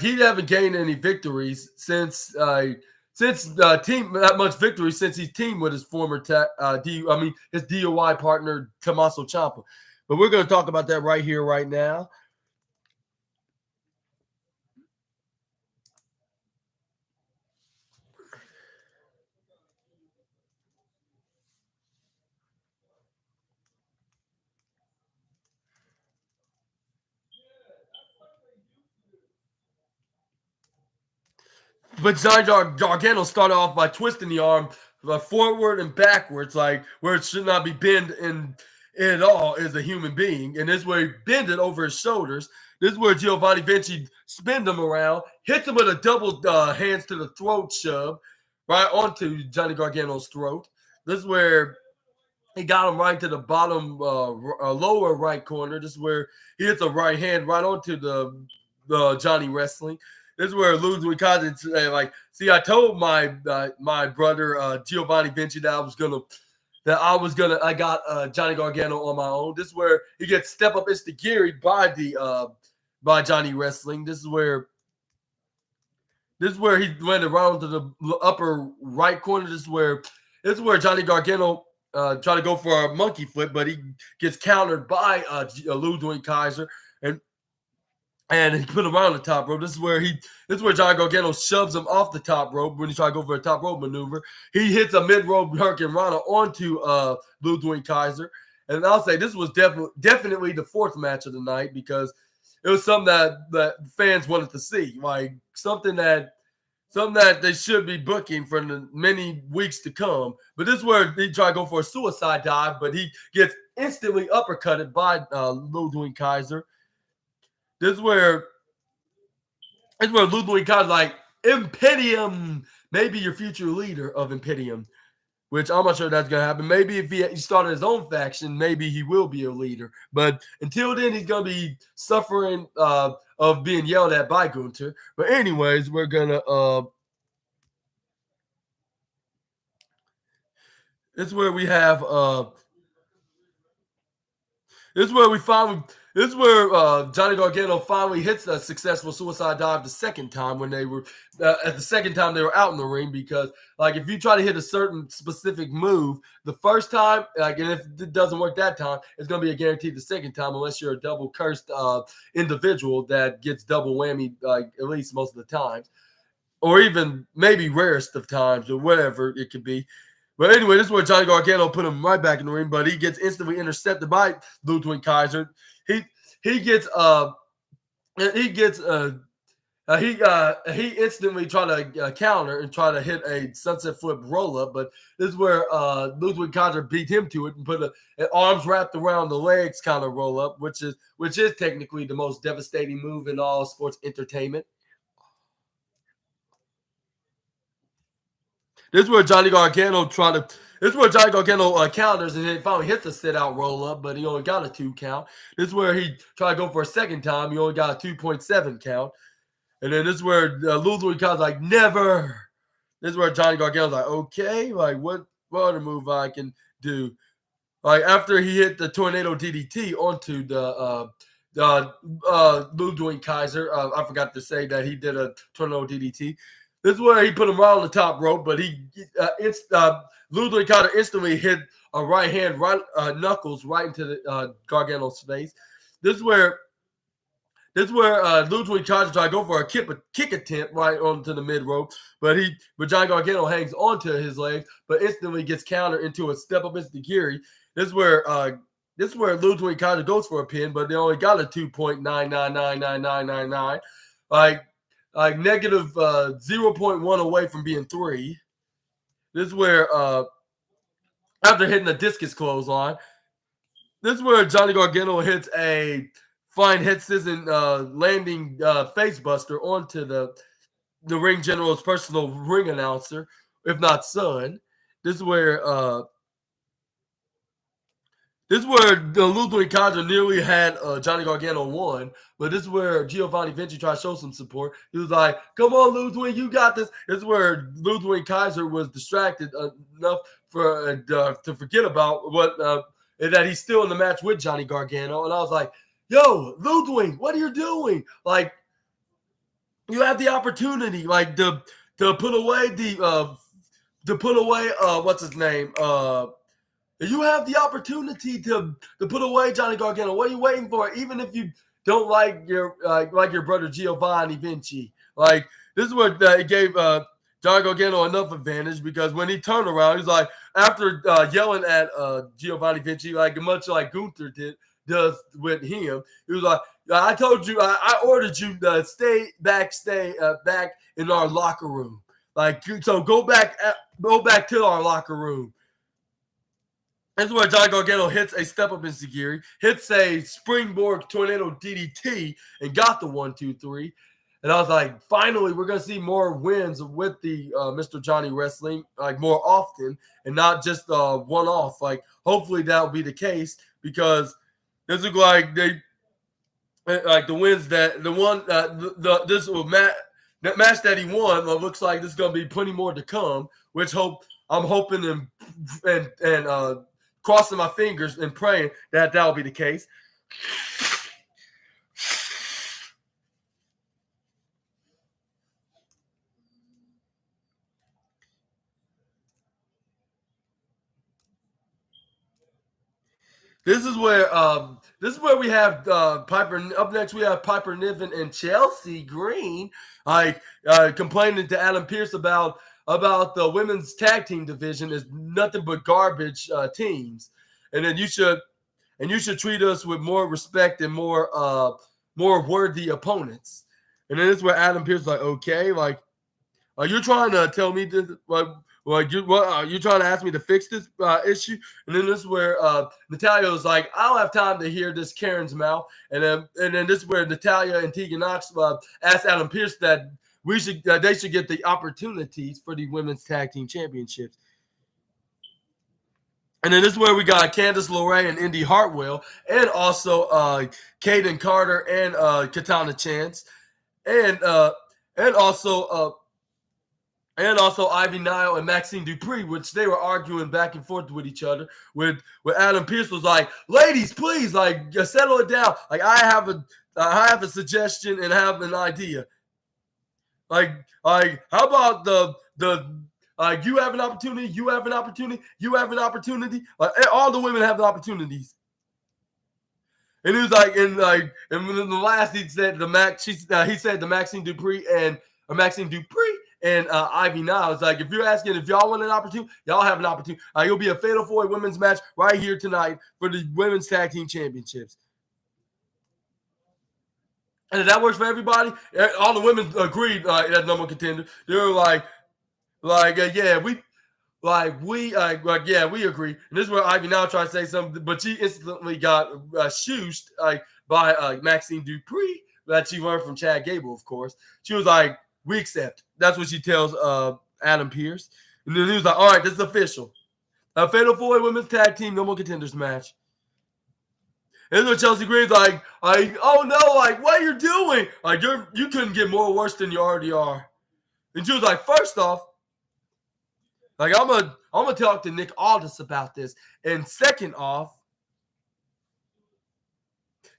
he haven't gained any victories since team that much victory since he's teamed with his former his DOI partner Tommaso Ciampa. But we're going to talk about that right here, right now. But Johnny Gargano started off by twisting the arm forward and backwards, where it should not be bent in at all as a human being. And this is where he bent it over his shoulders. This is where Giovanni Vinci spins him around, hits him with a double hands to the throat shove right onto Johnny Gargano's throat. This is where he got him right to the bottom lower right corner. This is where he hits a right hand right onto the Johnny Wrestling. This is where Ludwig Kaiser see, I told my brother Giovanni Vinci that I got Johnny Gargano on my own. This is where he gets step up instigiri by Johnny Wrestling. This is where he went around to the upper right corner. This is where Johnny Gargano tried to go for a monkey flip, but he gets countered by Ludwig Kaiser. And and he put him around the top rope. This is where Johnny Gargano shoves him off the top rope when he tried to go for a top rope maneuver. He hits a mid rope Hurricane Rana onto Ludwig Kaiser, and I'll say this was definitely the fourth match of the night because it was something that fans wanted to see, like something that they should be booking for the many weeks to come. But this is where he tried to go for a suicide dive, but he gets instantly uppercutted by Ludwig Kaiser. This is where Ludwig Kaiser like Imperium, maybe your future leader of Imperium, which I'm not sure that's gonna happen. Maybe if he started his own faction, maybe he will be a leader. But until then, he's gonna be suffering of being yelled at by Gunther. But anyways, we're gonna this is where we have this is where Johnny Gargano finally hits a successful suicide dive the second time when they were at the second time they were out in the ring, because like if you try to hit a certain specific move the first time, like, and if it doesn't work that time, it's going to be a guaranteed the second time unless you're a double cursed individual that gets double whammy like at least most of the times, or even maybe rarest of times or whatever it could be. But anyway, this is where Johnny Gargano put him right back in the ring, but he gets instantly intercepted by Ludwig Kaiser. He gets he instantly tried to counter and try to hit a sunset flip roll up, but this is where Ludwig Kaiser beat him to it and put an arms wrapped around the legs kind of roll up, which is technically the most devastating move in all sports entertainment. This is where Johnny Gargano counters and then finally hits a sit out roll up, but he only got a 2 count. This is where he tried to go for a second time. He only got a 2.7 count. And then this is where Ludwig Kaiser's like, never. This is where Johnny Gargano's like, okay, like what other move I can do? Like after he hit the tornado DDT onto the Ludwig Kaiser, I forgot to say that he did a tornado DDT. This is where he put him right on the top rope, but Ludwig Kaiser instantly hit a right hand, knuckles right into the Gargano's face. This is where Ludwig Kaiser tried to go for a kick attempt right onto the mid rope, but Johnny Gargano hangs onto his legs, but instantly gets countered into a step up enziguri. This is where Ludwig Kaiser goes for a pin, but they only got a 2.999999, like negative 0.1 away from being 3. This is where after hitting a discus clothesline, this is where Johnny Gargano hits a fine head scissors landing face buster onto the ring general's personal ring announcer, if not son. This is where the Ludwig Kaiser nearly had Johnny Gargano won, but this is where Giovanni Vinci tried to show some support. He was like, come on, Ludwig, you got this. This is where Ludwig Kaiser was distracted enough to forget about that he's still in the match with Johnny Gargano. And I was like, yo, Ludwig, what are you doing? Like, you have the opportunity, like, to put away what's his name? You have the opportunity to put away Johnny Gargano. What are you waiting for? Even if you don't like your brother Giovanni Vinci, like this is what it gave Johnny Gargano enough advantage, because when he turned around, he's like, after yelling at Giovanni Vinci, like much like Gunther does with him, he was like, I told you, I ordered you to stay back in our locker room. Like, so go back to our locker room. That's where Johnny Gargano hits a step up enziguri, hits a springboard tornado DDT, and got the 1-2-3. And I was like, finally, we're gonna see more wins with the Mr. Johnny Wrestling, like more often, and not just one off. Like, hopefully that'll be the case, because this looks like the wins that match that he won. Looks like there's gonna be plenty more to come. Which I'm hoping and crossing my fingers and praying that will be the case. This is where we have Piper. Up next, we have Piper Niven and Chelsea Green, like complaining to Adam Pearce about the women's tag team division is nothing but garbage teams, and then you should treat us with more respect and more worthy opponents. And then this is where Adam Pearce is like, okay, like, are you trying to tell me this? Like you trying to ask me to fix this issue? And then this is where Natalya was like, I don't have time to hear this Karen's mouth. And then this is where Natalya and Tegan Knox asked Adam Pearce that they should get the opportunities for the women's tag team championships. And then this is where we got Candice LeRae and Indy Hartwell, and also Kaden Carter and Katana Chance, and also Ivy Nile and Maxine Dupree, which they were arguing back and forth with each other. With Adam Pearce was like, "Ladies, please, like, settle it down. Like, I have a suggestion and have an idea. Like, how about the you have an opportunity, you have an opportunity, you have an opportunity. Like, all the women have the opportunities." And he was like, and in the last he said he said the Maxine Dupree and Ivy Nile. It's like, if you're asking if y'all want an opportunity, y'all have an opportunity. It'll be a fatal 4-way women's match right here tonight for the women's tag team championships. And if that works for everybody, all the women agreed that number one contender. They were like, yeah, we agree. And this is where Ivy Nile tried to say something, but she instantly got shooshed by Maxine Dupree that she learned from Chad Gable, of course. She was like, we accept. That's what she tells Adam Pearce. And then he was like, all right, this is official. A Fatal 4-Way Women's Tag Team No More Contenders match. And then Chelsea Green's like, oh no, like, what are you doing? Like, you couldn't get more worse than you already are. And she was like, first off, like, I'm gonna talk to Nick Aldis about this. And second off,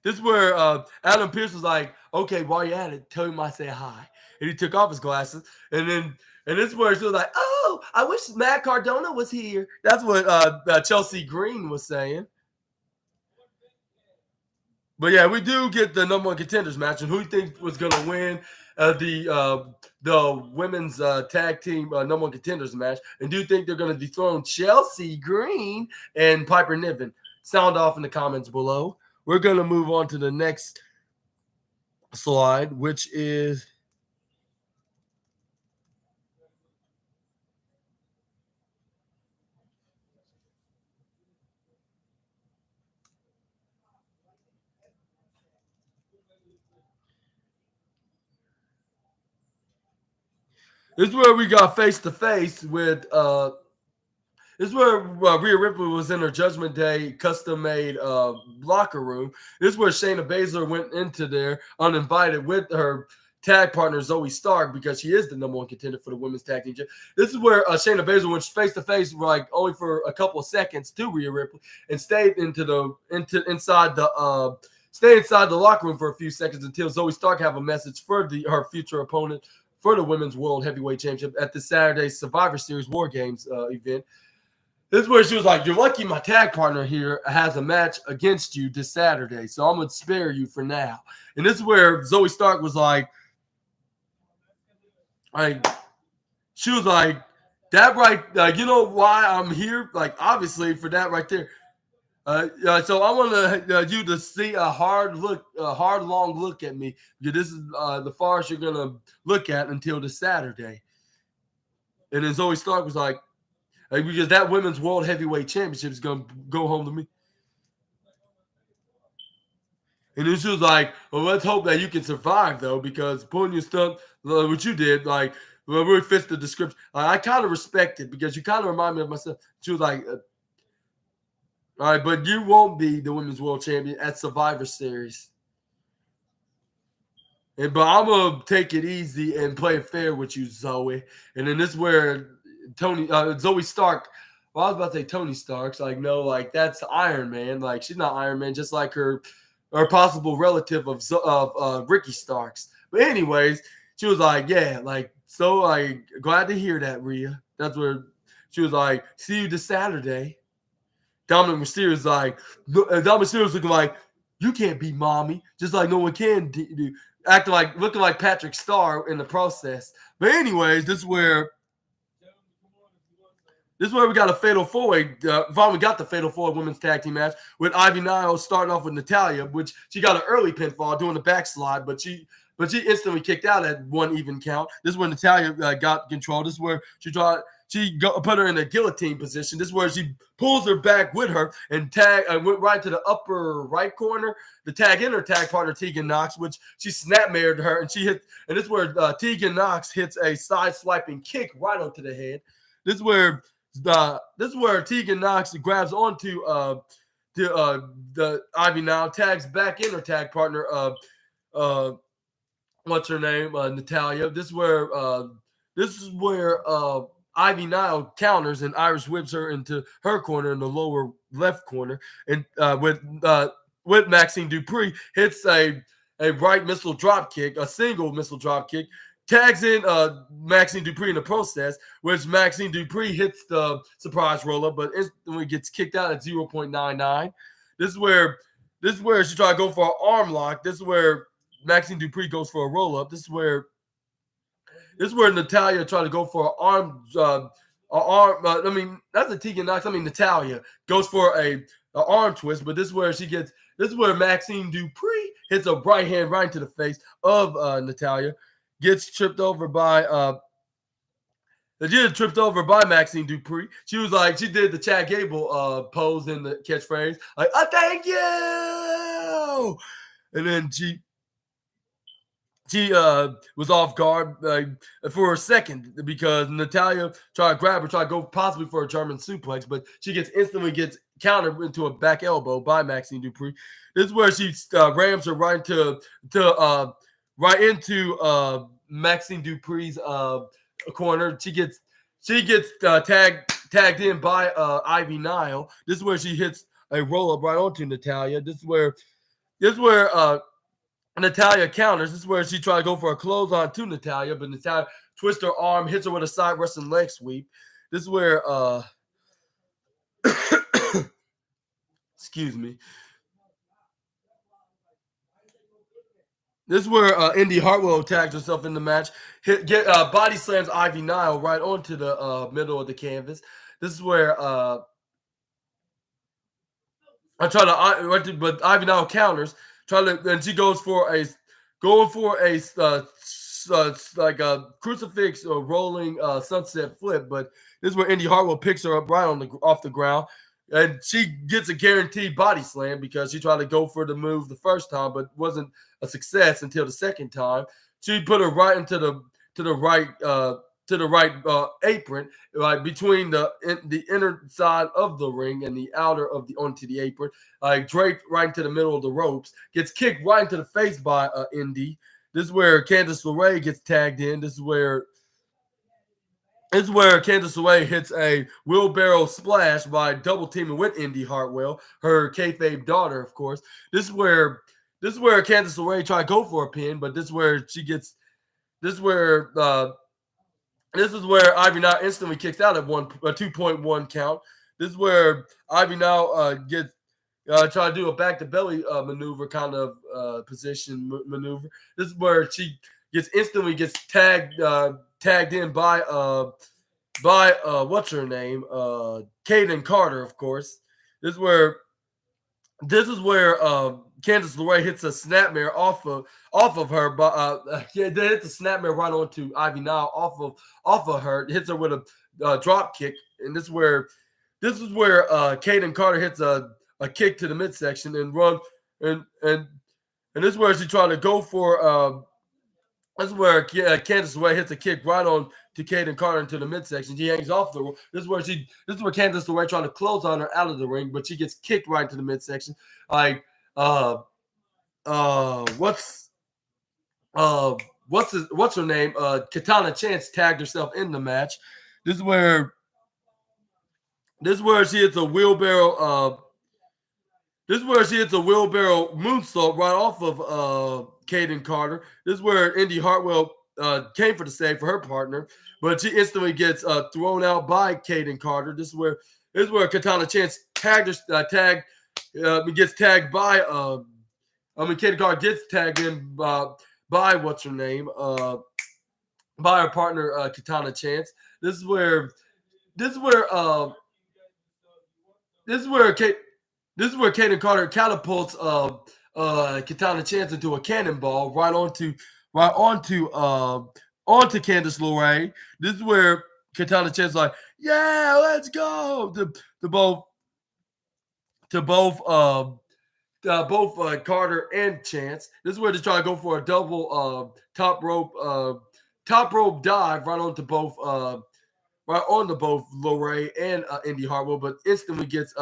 this is where Adam Pearce was like, okay, while you're at it, tell him I say hi. And he took off his glasses. And this is where she was like, oh, I wish Matt Cardona was here. That's what Chelsea Green was saying. But yeah, we do get the number one contenders match. And who do you think was going to win the women's tag team number one contenders match? And do you think they're going to dethrone Chelsea Green and Piper Niven? Sound off in the comments below. We're going to move on to the next slide, which is this is where we got face to face with this is where Rhea Ripley was in her Judgment Day custom-made locker room. This is where Shayna Baszler went into there uninvited with her tag partner Zoe Stark, because she is the number one contender for the women's tag team. This is where Shayna Baszler went face to face, like, only for a couple of seconds to Rhea Ripley, and stayed inside the locker room for a few seconds until Zoe Stark have a message for her future opponent for the Women's World Heavyweight Championship at the Saturday Survivor Series War Games event. This is where she was like, you're lucky my tag partner here has a match against you this Saturday, so I'm going to spare you for now. And this is where Zoe Stark was like, she was like, that right, you know why I'm here? Like, obviously for that right there. So I want you to see a hard, long look at me, because this is the farthest you're going to look at until this Saturday. And then Zoe Stark was like, because that Women's World Heavyweight Championship is going to go home to me. And then she was like, well, let's hope that you can survive, though, because pulling your stunt, what you did, like, really fits the description. I kind of respect it, because you kind of remind me of myself. She was like, all right, but you won't be the Women's World Champion at Survivor Series. But I'm going to take it easy and play it fair with you, Zoe. And then this is where Zoe Stark, well, I was about to say Tony Stark's like, no, like, that's Iron Man. Like, she's not Iron Man, just like her possible relative of Ricky Starks. But anyways, she was like, yeah, like, so, like, glad to hear that, Rhea. That's where she was like, see you this Saturday. Dominic Mysterio's like, Dominic Mysterio's looking like, you can't be mommy, just like no one can do. Looking like Patrick Starr in the process. But anyways, this is where we got a fatal four-way. Finally got the fatal four women's tag team match with Ivy Nile starting off with Natalya, which she got an early pinfall doing the backslide, but she instantly kicked out at one even count. This is when Natalya got control. This is where put her in a guillotine position. This is where she pulls her back with her and went right to the upper right corner to tag in her tag partner Tegan Knox, which she snap-mared her, and she hit. And this is where Tegan Knox hits a side-swiping kick right onto the head. This is where Tegan Knox grabs onto the Ivy now, tags back in her tag partner, what's her name, Natalya. This is where Ivy Nile counters and Irish whips her into her corner in the lower left corner, and with Maxine Dupree hits a right missile drop kick, a single missile drop kick. Tags in Maxine Dupree in the process, which Maxine Dupree hits the surprise roll-up, but instantly gets kicked out at 0.99. This is where she tried to go for an arm lock. This is where Maxine Dupree goes for a roll-up. This is where Natalya tried to go for an arm. That's a Tegan Knox. Natalya goes for an arm twist, but this is where Maxine Dupree hits a right hand right into the face of Natalya. Gets tripped over by Maxine Dupree. She did the Chad Gable pose in the catchphrase, like, "I thank you," and then she was off guard for a second because Natalya tried to grab her, tried to go possibly for a German suplex, but she instantly gets countered into a back elbow by Maxine Dupree. This is where she rams her right into Maxine Dupree's corner. She gets tagged in by Ivy Nile. This is where she hits a roll up right onto Natalya. This is where Natalya counters. This is where she tried to go for a clothesline to Natalya, but Natalya twists her arm, hits her with a side wrestling leg sweep. This is where excuse me. This is where Indy Hartwell tags herself in the match. Body slams Ivy Nile right onto the middle of the canvas. This is where but Ivy Nile counters. And she goes for a like a crucifix or rolling sunset flip. But this is where Indy Hartwell picks her up right off the ground. And she gets a guaranteed body slam because she tried to go for the move the first time, but wasn't a success until the second time. She put her right into the right apron, like between the inner side of the ring and the outer onto the apron, draped right into the middle of the ropes. Gets kicked right into the face by Indy. This is where Candice LeRae gets tagged in. This is where Candice LeRae hits a wheelbarrow splash by double teaming with Indy Hartwell, her kayfabe daughter, of course. This is where Candice LeRae tried to go for a pin, but this is where Ivy now instantly kicks out at a 2.1 count. This is where Ivy now gets try to do a back to belly maneuver kind of position maneuver. This is where she instantly gets tagged in by what's her name? Kaden Carter, of course. This is where Candice LeRae hits a snapmare off of her, but they hit the snapmare right onto Ivy Nile off of her. Hits her with a drop kick, and this is where Kaden Carter hits a kick to the midsection and run, and this is where she tried to go for. This is where Candice LeRae hits a kick right on to Kaden Carter into the midsection. She hangs off the. This is where Candice LeRae trying to close on her out of the ring, but she gets kicked right into the midsection. What's her name? Katana Chance tagged herself in the match. This is where she hits a wheelbarrow. This is where she hits a wheelbarrow moonsault right off of Kaden Carter. This is where Indy Hartwell came for the save for her partner, but she instantly gets thrown out by Kaden Carter. This is where Katana Chance gets tagged by Kaden Carter gets tagged in by what's her name by her partner Katana Chance. This is where Kaden Carter catapults Katana Chance into a cannonball onto Candice LeRae. This is where Katana Chance is like, yeah, let's go to both Carter and Chance. This is where they try to go for a double top rope dive right onto both LeRae and Indy Hartwell, but instantly gets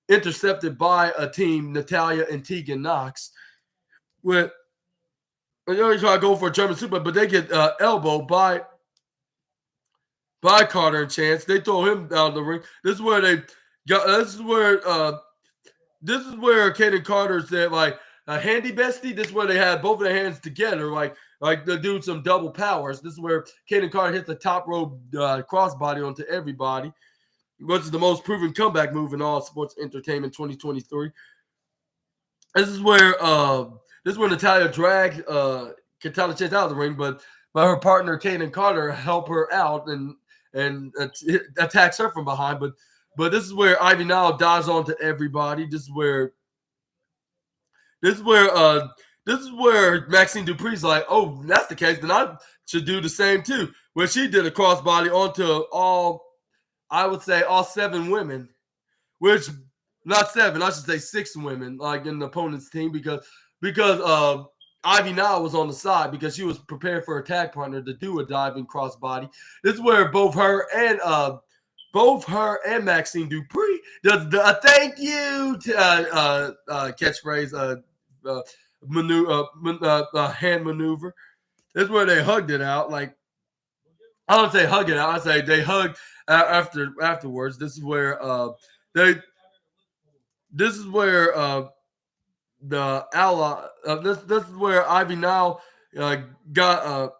intercepted by a team, Natalya and Tegan Knox. They try to go for a German suplex, but they get elbowed by Carter and Chance. They throw him down the ring. This is where Kaden Carter said, like, a handy bestie. This is where they had both of their hands together, like they're doing some double powers. This is where Kaden Carter hits the top rope crossbody onto everybody, which is the most proven comeback move in all sports entertainment 2023. This is where Natalya dragged Katana Chance out of the ring, but her partner Kaden Carter helped her out and attacks her from behind. But this is where Ivy Nile dives onto everybody. This is where Maxine Dupree's like, oh, that's the case, then I should do the same too. Where she did a crossbody onto all 7 women, which not 7, I should say 6 women, like in the opponent's team, because Ivy Nile was on the side because she was prepared for her tag partner to do a diving crossbody. This is where both her and Maxine Dupree does the thank you to catchphrase hand maneuver. This is where they hugged it out. Like, I don't say hug it out. I say they hugged afterwards. This is where the ally. This is where Ivy Nile got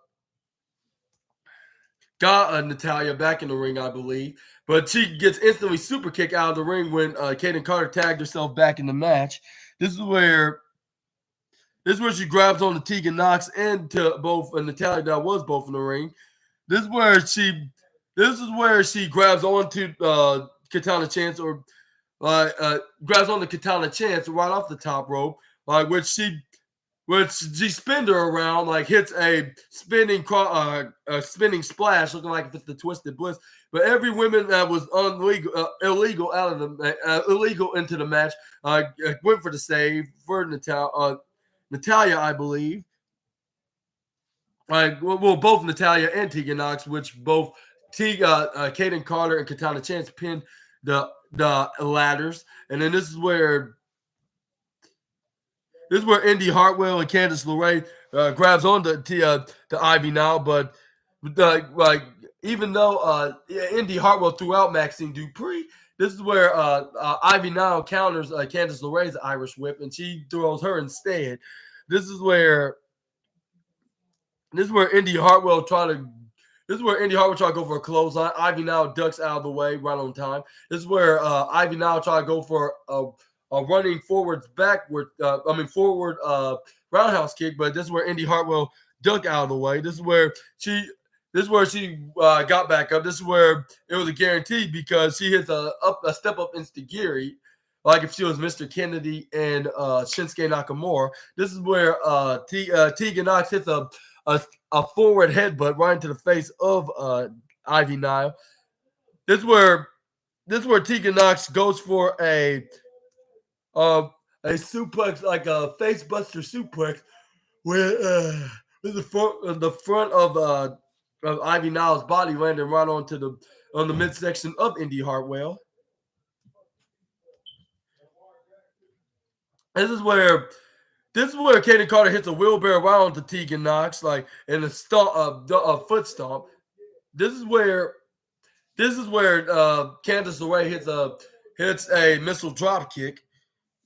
Natalya back in the ring, I believe. But she gets instantly super kicked out of the ring when Kaden Carter tagged herself back in the match. This is where she grabs on to Tegan Knox and to both Natalya that was both in the ring. This is where she grabs onto Katana Chance grabs on the Katana Chance right off the top rope, which she spins her around, like hits a spinning splash, looking like it's the Twisted Bliss. But every woman that was illegal out of the illegal into the match went for the save for Natalya, I believe. Both Natalya and Tegan Knox, which both Kaden Carter and Katana Chance pinned the ladders, and then this is where Indy Hartwell and Candice LeRae grabs on to Ivy Nile, but even though Indy Hartwell threw out Maxine Dupree, this is where Ivy Nile counters Candice LeRae's Irish Whip, and she throws her instead. This is where Indy Hartwell tried to go for a clothesline. Ivy Nile ducks out of the way right on time. This is where Ivy Nile tried to go for a running forward roundhouse kick, but this is where Indy Hartwell ducked out of the way. This is where she got back up. This is where it was a guarantee because she hits a step up enziguri, like if she was Mr. Kennedy and Shinsuke Nakamura. This is where Tegan Knox hits a forward headbutt right into the face of Ivy Nile. This is where Tegan Knox goes for a suplex, like a face buster suplex, with the front of Ivy Nile's body landing right on the midsection of Indy Hartwell. This is where Kaden Carter hits a wheelbarrow right onto Tegan Knox, like in a foot stomp. This is where Candice LeRae hits a missile drop kick,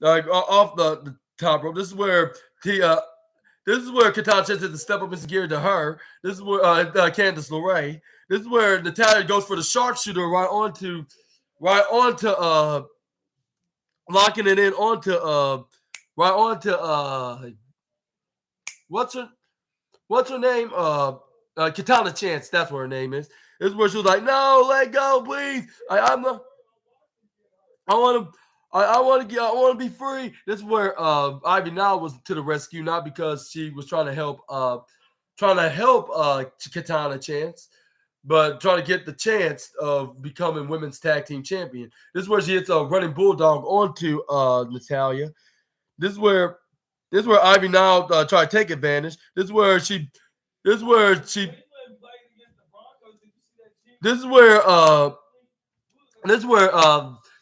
like off the top rope. This is where Katana Chance hits the step up enziguri to her. This is where Candice LeRae. This is where Natalya goes for the sharpshooter right onto locking it in onto right onto what's her name? Katana Chance. That's what her name is. This is where she was like, "No, let go, please. I'm the. I want to. I want to get. I want to be free." This is where Ivy now was to the rescue, not because she was trying to help. Katana Chance, but trying to get the chance of becoming women's tag team champion. This is where she hits a running bulldog onto Natalya. This is where Ivy now try to take advantage. This is where she. This is where she. This is where this is where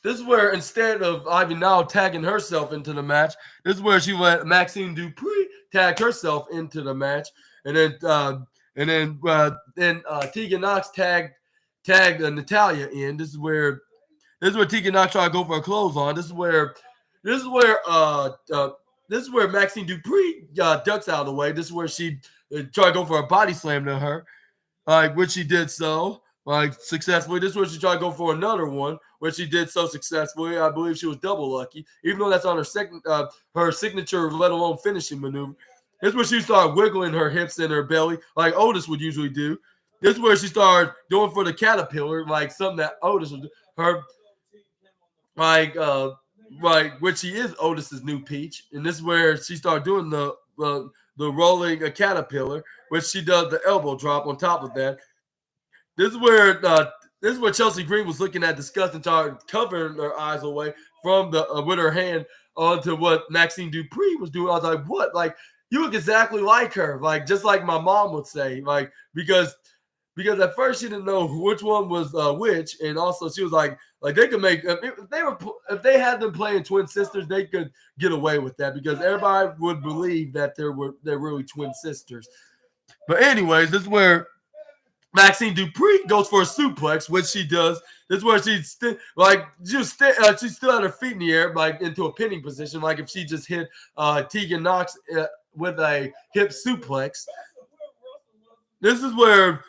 this is where instead of Ivy now tagging herself into the match, this is where she let Maxine Dupree tag herself into the match, and then Tegan Knox tagged Natalya in. This is where Tegan Knox tried to go for a clothesline. This is where Maxine Dupree ducks out of the way. This is where she tried to go for a body slam to her, which she did so successfully. This is where she tried to go for another one, where she did so successfully. I believe she was double lucky, even though that's on her signature, let alone finishing maneuver. This is where she started wiggling her hips and her belly like Otis would usually do. This is where she started going for the caterpillar, like something that Otis would do. Her which she is Otis's new peach, and this is where she started doing the rolling a caterpillar, which she does the elbow drop on top of that. This is where Chelsea Green was looking at disgust and started covering her eyes away from the with her hand onto what Maxine Dupree was doing. I was like, what? Like, you look exactly like her, like just like my mom would say, like because at first she didn't know which one was which, and also she was like they could make if they had them playing twin sisters, they could get away with that because everybody would believe that they're really twin sisters. But anyways, this is where Maxine Dupree goes for a suplex, which she does. This is where she still had her feet in the air, like into a pinning position, like if she just hit Tegan Knox with a hip suplex. This is where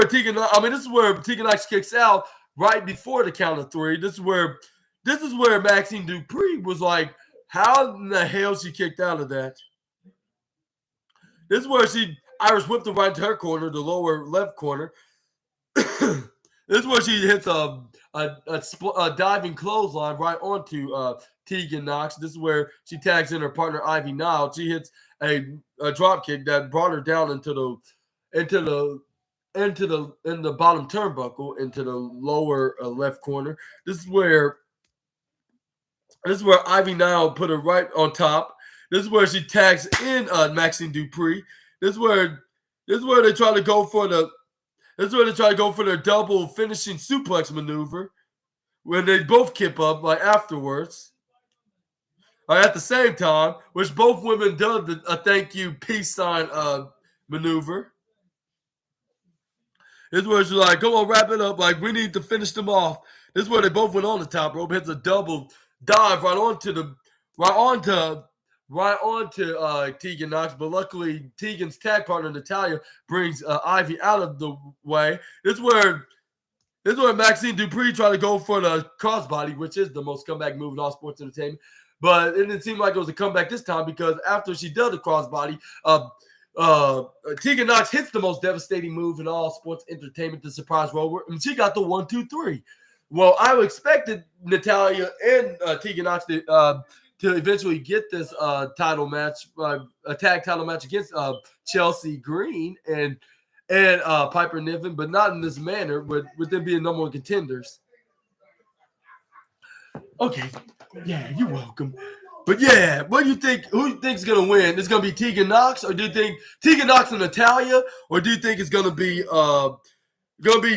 Tegan Knox kicks out right before the count of three. This is where Maxine Dupree was like, how in the hell she kicked out of that? This is where she Irish whipped her right to her corner, the lower left corner. This is where she hits a diving clothesline right onto Tegan Knox. This is where she tags in her partner Ivy Nile. She hits a drop kick that brought her down into the bottom turnbuckle into the lower left corner. This is where Ivy Nile put her right on top. This is where she tags in Maxine Dupree. This is where they try to go for their double finishing suplex maneuver, where they both kip up afterwards. At the same time, which both women did a thank you peace sign maneuver. This is where she's like, come on, wrap it up. Like, we need to finish them off. This is where they both went on the top rope, hits a double dive right onto Tegan Knox, but luckily Tegan's tag partner Natalya brings Ivy out of the way. This is where Maxine Dupree tried to go for the crossbody, which is the most comeback move in all sports entertainment. But it didn't seem like it was a comeback this time because after she did the crossbody, Tegan Knox hits the most devastating move in all sports entertainment, the surprise roller, and she got the 1, 2, 3. Well, I expected Natalya and Tegan Knox to eventually get this title match, a tag title match against Chelsea Green and Piper Niven, but not in this manner, with them being number one contenders. Okay, yeah, you're welcome. But yeah, what do you think? Who do you think is gonna win? It's gonna be Tegan Knox, or do you think Tegan Knox and Natalya, or do you think it's gonna be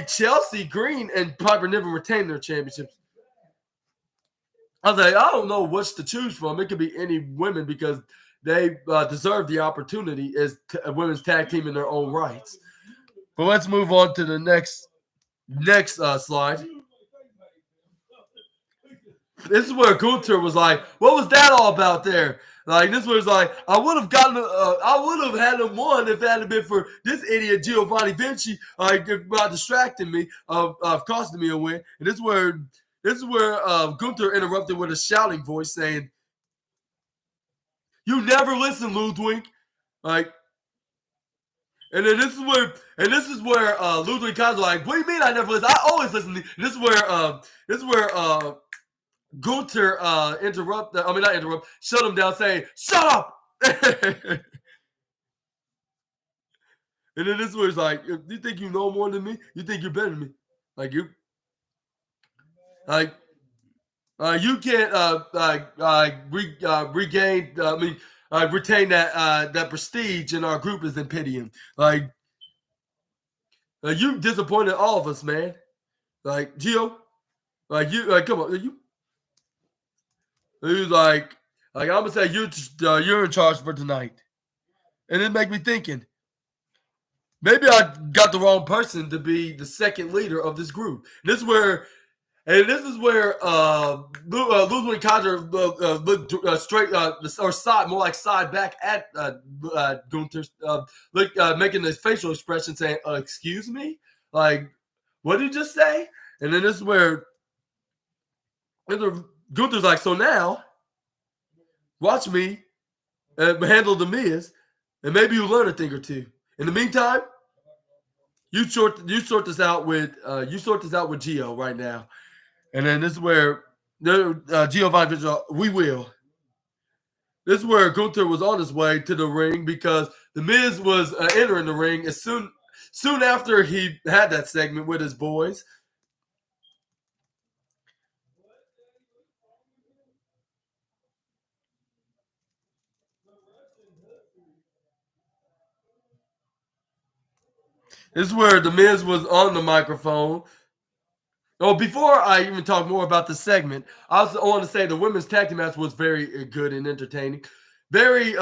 Chelsea Green and Piper Niven retain their championships? I was like, I don't know which to choose from. It could be any women because they deserve the opportunity as a women's tag team in their own rights. But let's move on to the next slide. This is where Gunther was like, what was that all about there? Like, this was like, I would have had him won if it hadn't been for this idiot Giovanni Vinci, distracting me, of costing me a win. And this is where this is where Gunther interrupted with a shouting voice saying, "You never listen, Ludwig." Like, and then this is where Ludwig Kaiser like, "What do you mean I never listen? I always listen." This is where Gunther shut him down, saying, "Shut up." And then this is where he's like, "You think you know more than me? You think you're better than me? Like like you can't regain. Retain that prestige in our group is in pitying. Like you disappointed all of us, man. Like Gio, come on, you." He was like I'm gonna say you're in charge for tonight, and it make me thinking. Maybe I got the wrong person to be the second leader of this group. This is where Ludwig Kaiser looked straight or side, more like side back at Gunther, making this facial expression saying, "Excuse me, like what did you just say?" And then this is where Gunther's like, "So now, watch me handle the Miz, and maybe you'll learn a thing or two. In the meantime, you sort this out with Gio right now." And then this is where Giovanni, we will. This is where Gunther was on his way to the ring because the Miz was entering the ring as soon after he had that segment with his boys. This is where the Miz was on the microphone. Oh, before I even talk more about the segment, I also want to say the women's tag team match was very good and entertaining. Very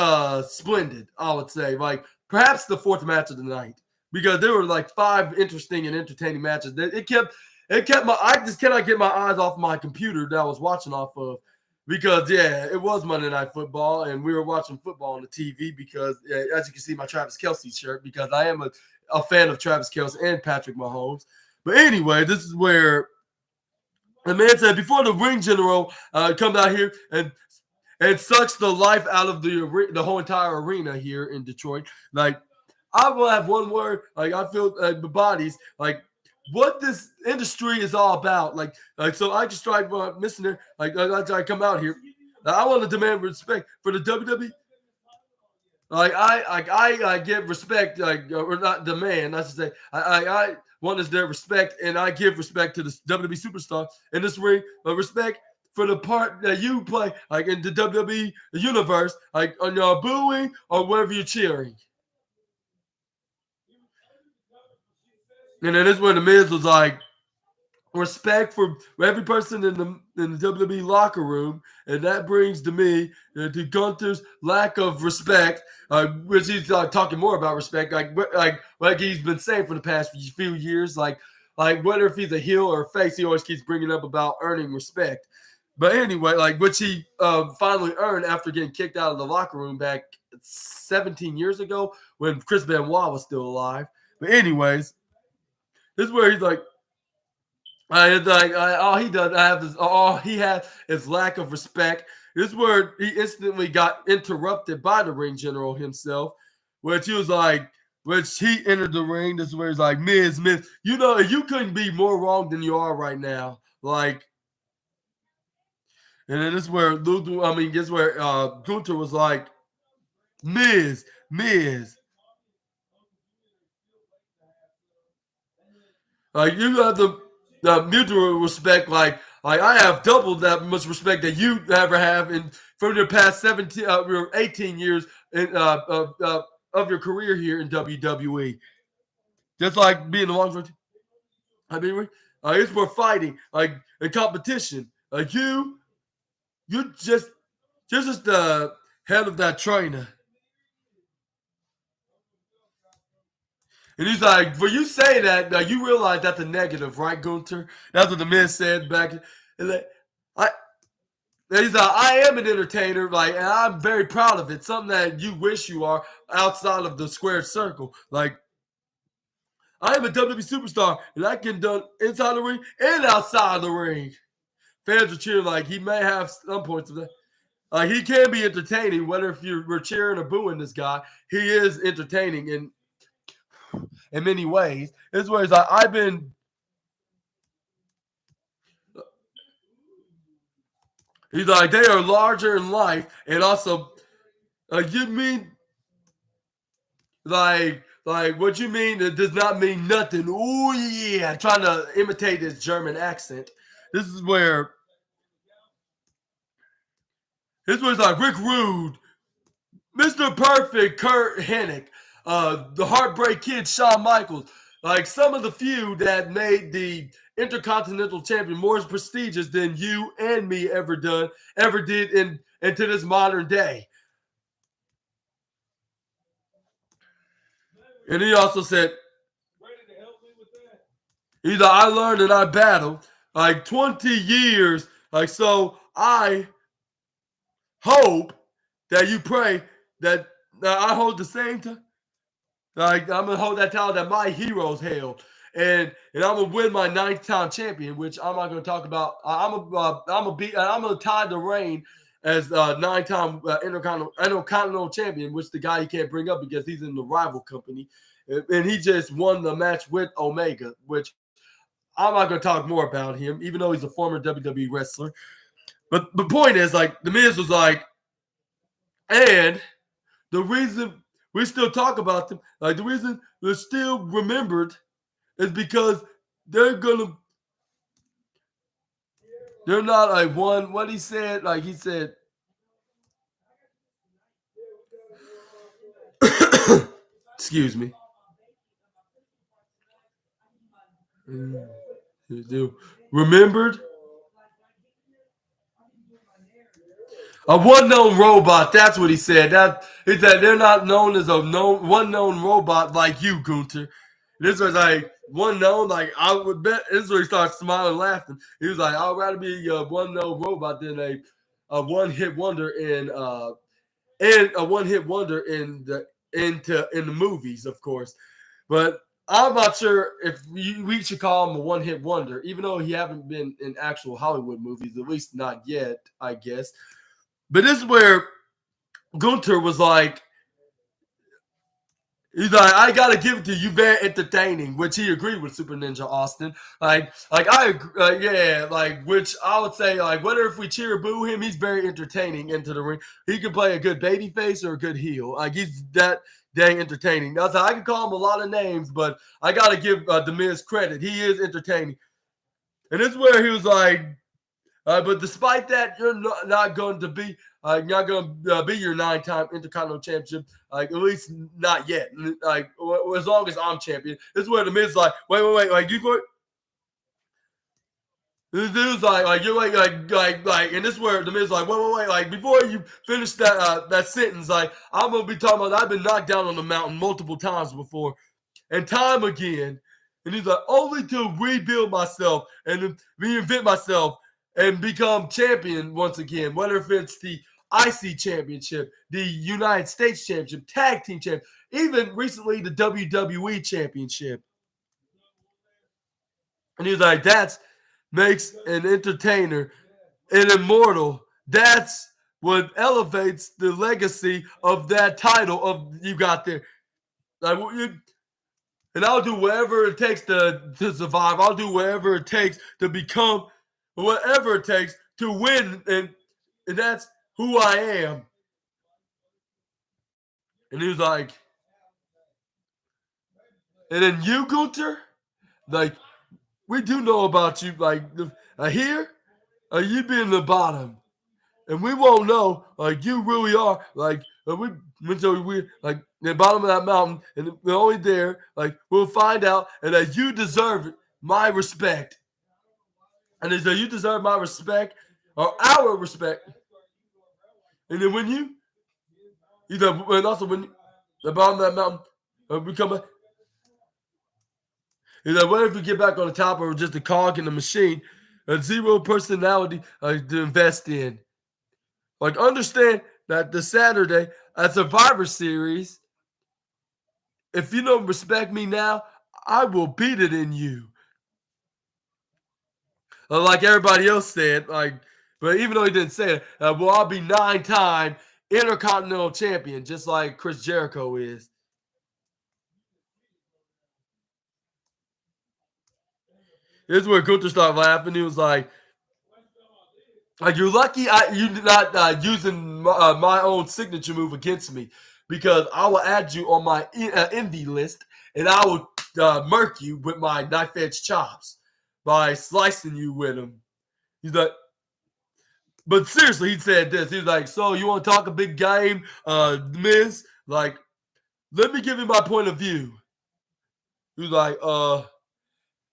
splendid, I would say. Like, perhaps the fourth match of the night. Because there were like 5 interesting and entertaining matches. It kept I just cannot get my eyes off my computer that I was watching off of. Because, yeah, it was Monday Night Football, and we were watching football on the TV because, as you can see, my Travis Kelce shirt, because I am a fan of Travis Kelce and Patrick Mahomes. But anyway, this is where the man said before the ring general comes out here and sucks the life out of the whole entire arena here in Detroit. Like, I will have one word. Like, I feel the bodies like what this industry is all about. Like so I just tried missing there. Like I come out here. I want to demand respect for the WWE. Like I get respect, like or not demand. I should say I want is their respect, and I give respect to the WWE superstar in this ring. But respect for the part that you play, like in the WWE universe, like on your booing or wherever you're cheering. And then this is when the Miz was like, respect for every person in the WWE locker room, and that brings to me to Gunther's lack of respect, which he's talking more about respect, like he's been saying for the past few years, like whether if he's a heel or a face, he always keeps bringing up about earning respect. But anyway, like which he finally earned after getting kicked out of the locker room back 17 years ago when Chris Benoit was still alive. But anyways, this is where he's like. All he does, all he has is lack of respect. This is where he instantly got interrupted by the ring general himself, which he entered the ring. This is where he's like, Miz, you know, you couldn't be more wrong than you are right now. Like, and then this is where Gunther was like, Miz. Like, you have the mutual respect, like I have double that much respect that you ever have in from your past 18 years of your career here in WWE. Just like being the long term. I mean, it's for fighting, like in competition. Like you're just the head of that trainer. And he's like, for you say that, you realize that's a negative, right, Gunther? That's what the men said back. And like, he's like, I am an entertainer, like, and I'm very proud of it. Something that you wish you are outside of the square circle. Like, I am a WWE superstar, and I can do inside the ring and outside the ring. fans are cheering. Like he may have some points of that. He can be entertaining, whether if you were cheering or booing this guy. He is entertaining in many ways. This way, like I've been. He's like they are larger in life, and also, you mean like what you mean? It does not mean nothing. Oh yeah, trying to imitate his German accent. This is where like Rick Rude, Mr. Perfect, Kurt Hennig, the Heartbreak Kid, Shawn Michaels, like some of the few that made the Intercontinental Champion more prestigious than you and me ever did into this modern day. And he also said, he's like, I learned and I battled like 20 years. Like, so I hope that you pray that I hold the same time. Like I'm gonna hold that title that my heroes held, and I'm gonna win my 9th-time champion, which I'm not gonna talk about. I'm gonna tie the reign as 9-time Intercontinental champion, which the guy he can't bring up because he's in the rival company, and he just won the match with Omega, which I'm not gonna talk more about him, even though he's a former WWE wrestler. But the point is, like, the Miz was like, and the reason we still talk about them, like the reason they're still remembered is because they're not like one, what he said, like he said, excuse me. Remembered a one known robot. That's what he said. He said they're not known as one known robot like you, Gunther. This was like one known. Like I would bet. This is where he started smiling, laughing. He was like, "I'd rather be a one known robot than a one hit wonder and a one hit wonder in the movies, of course." But I'm not sure if we should call him a one hit wonder, even though he haven't been in actual Hollywood movies, at least not yet, I guess. But this is where Gunther was like, he's like, I gotta give it to you, very entertaining, which he agreed with Super Ninja Austin. Like I agree, yeah, like which I would say, like whether if we cheer or boo him, he's very entertaining into the ring. He can play a good baby face or a good heel. Like he's that dang entertaining. Now, so I can call him a lot of names, but I gotta give The Miz credit. He is entertaining, and this is where he was like, but despite that, you're not going to be not going to be your 9-time Intercontinental Championship. Like at least not yet. Like as long as I'm champion, this is where the Miz like, wait, like you going. This dude's like you're like, and this is where the Miz like, wait, like before you finish that sentence, like I'm gonna be talking about. I've been knocked down on the mountain multiple times before, and time again. And he's like, only to rebuild myself and reinvent myself and become champion once again, whether if it's the IC Championship, the United States Championship, Tag Team Championship, even recently the WWE Championship. And he's like, that makes an entertainer an immortal. That's what elevates the legacy of that title of you got there. Like, and I'll do whatever it takes to survive. I'll do whatever it takes to become, whatever it takes to win. And that's who I am. And he was like, and then you, Gunther, like, we do know about you. Like, here, you be in the bottom. And we won't know, like, you really are. Like, we like the bottom of that mountain, and we're only there. Like, we'll find out, and that you deserve my respect. And they say you deserve my respect or our respect. And then when and also when the bottom of that mountain we come back, what if we get back on the top or just a cog in the machine, a zero personality to invest in? Like, understand that the Saturday at Survivor Series, if you don't respect me now, I will beat it in you. like everybody else said, but even though he didn't say it, well, I'll be 9-time Intercontinental Champion, just like Chris Jericho is. This is where Gunther started laughing. He was like you're lucky you're not using my own signature move against me, because I will add you on my envy list, and I will murk you with my knife edge chops by slicing you with them. He's like, but seriously, he said this. He was like, so you want to talk a big game, Miz? Like, let me give you my point of view. He was like,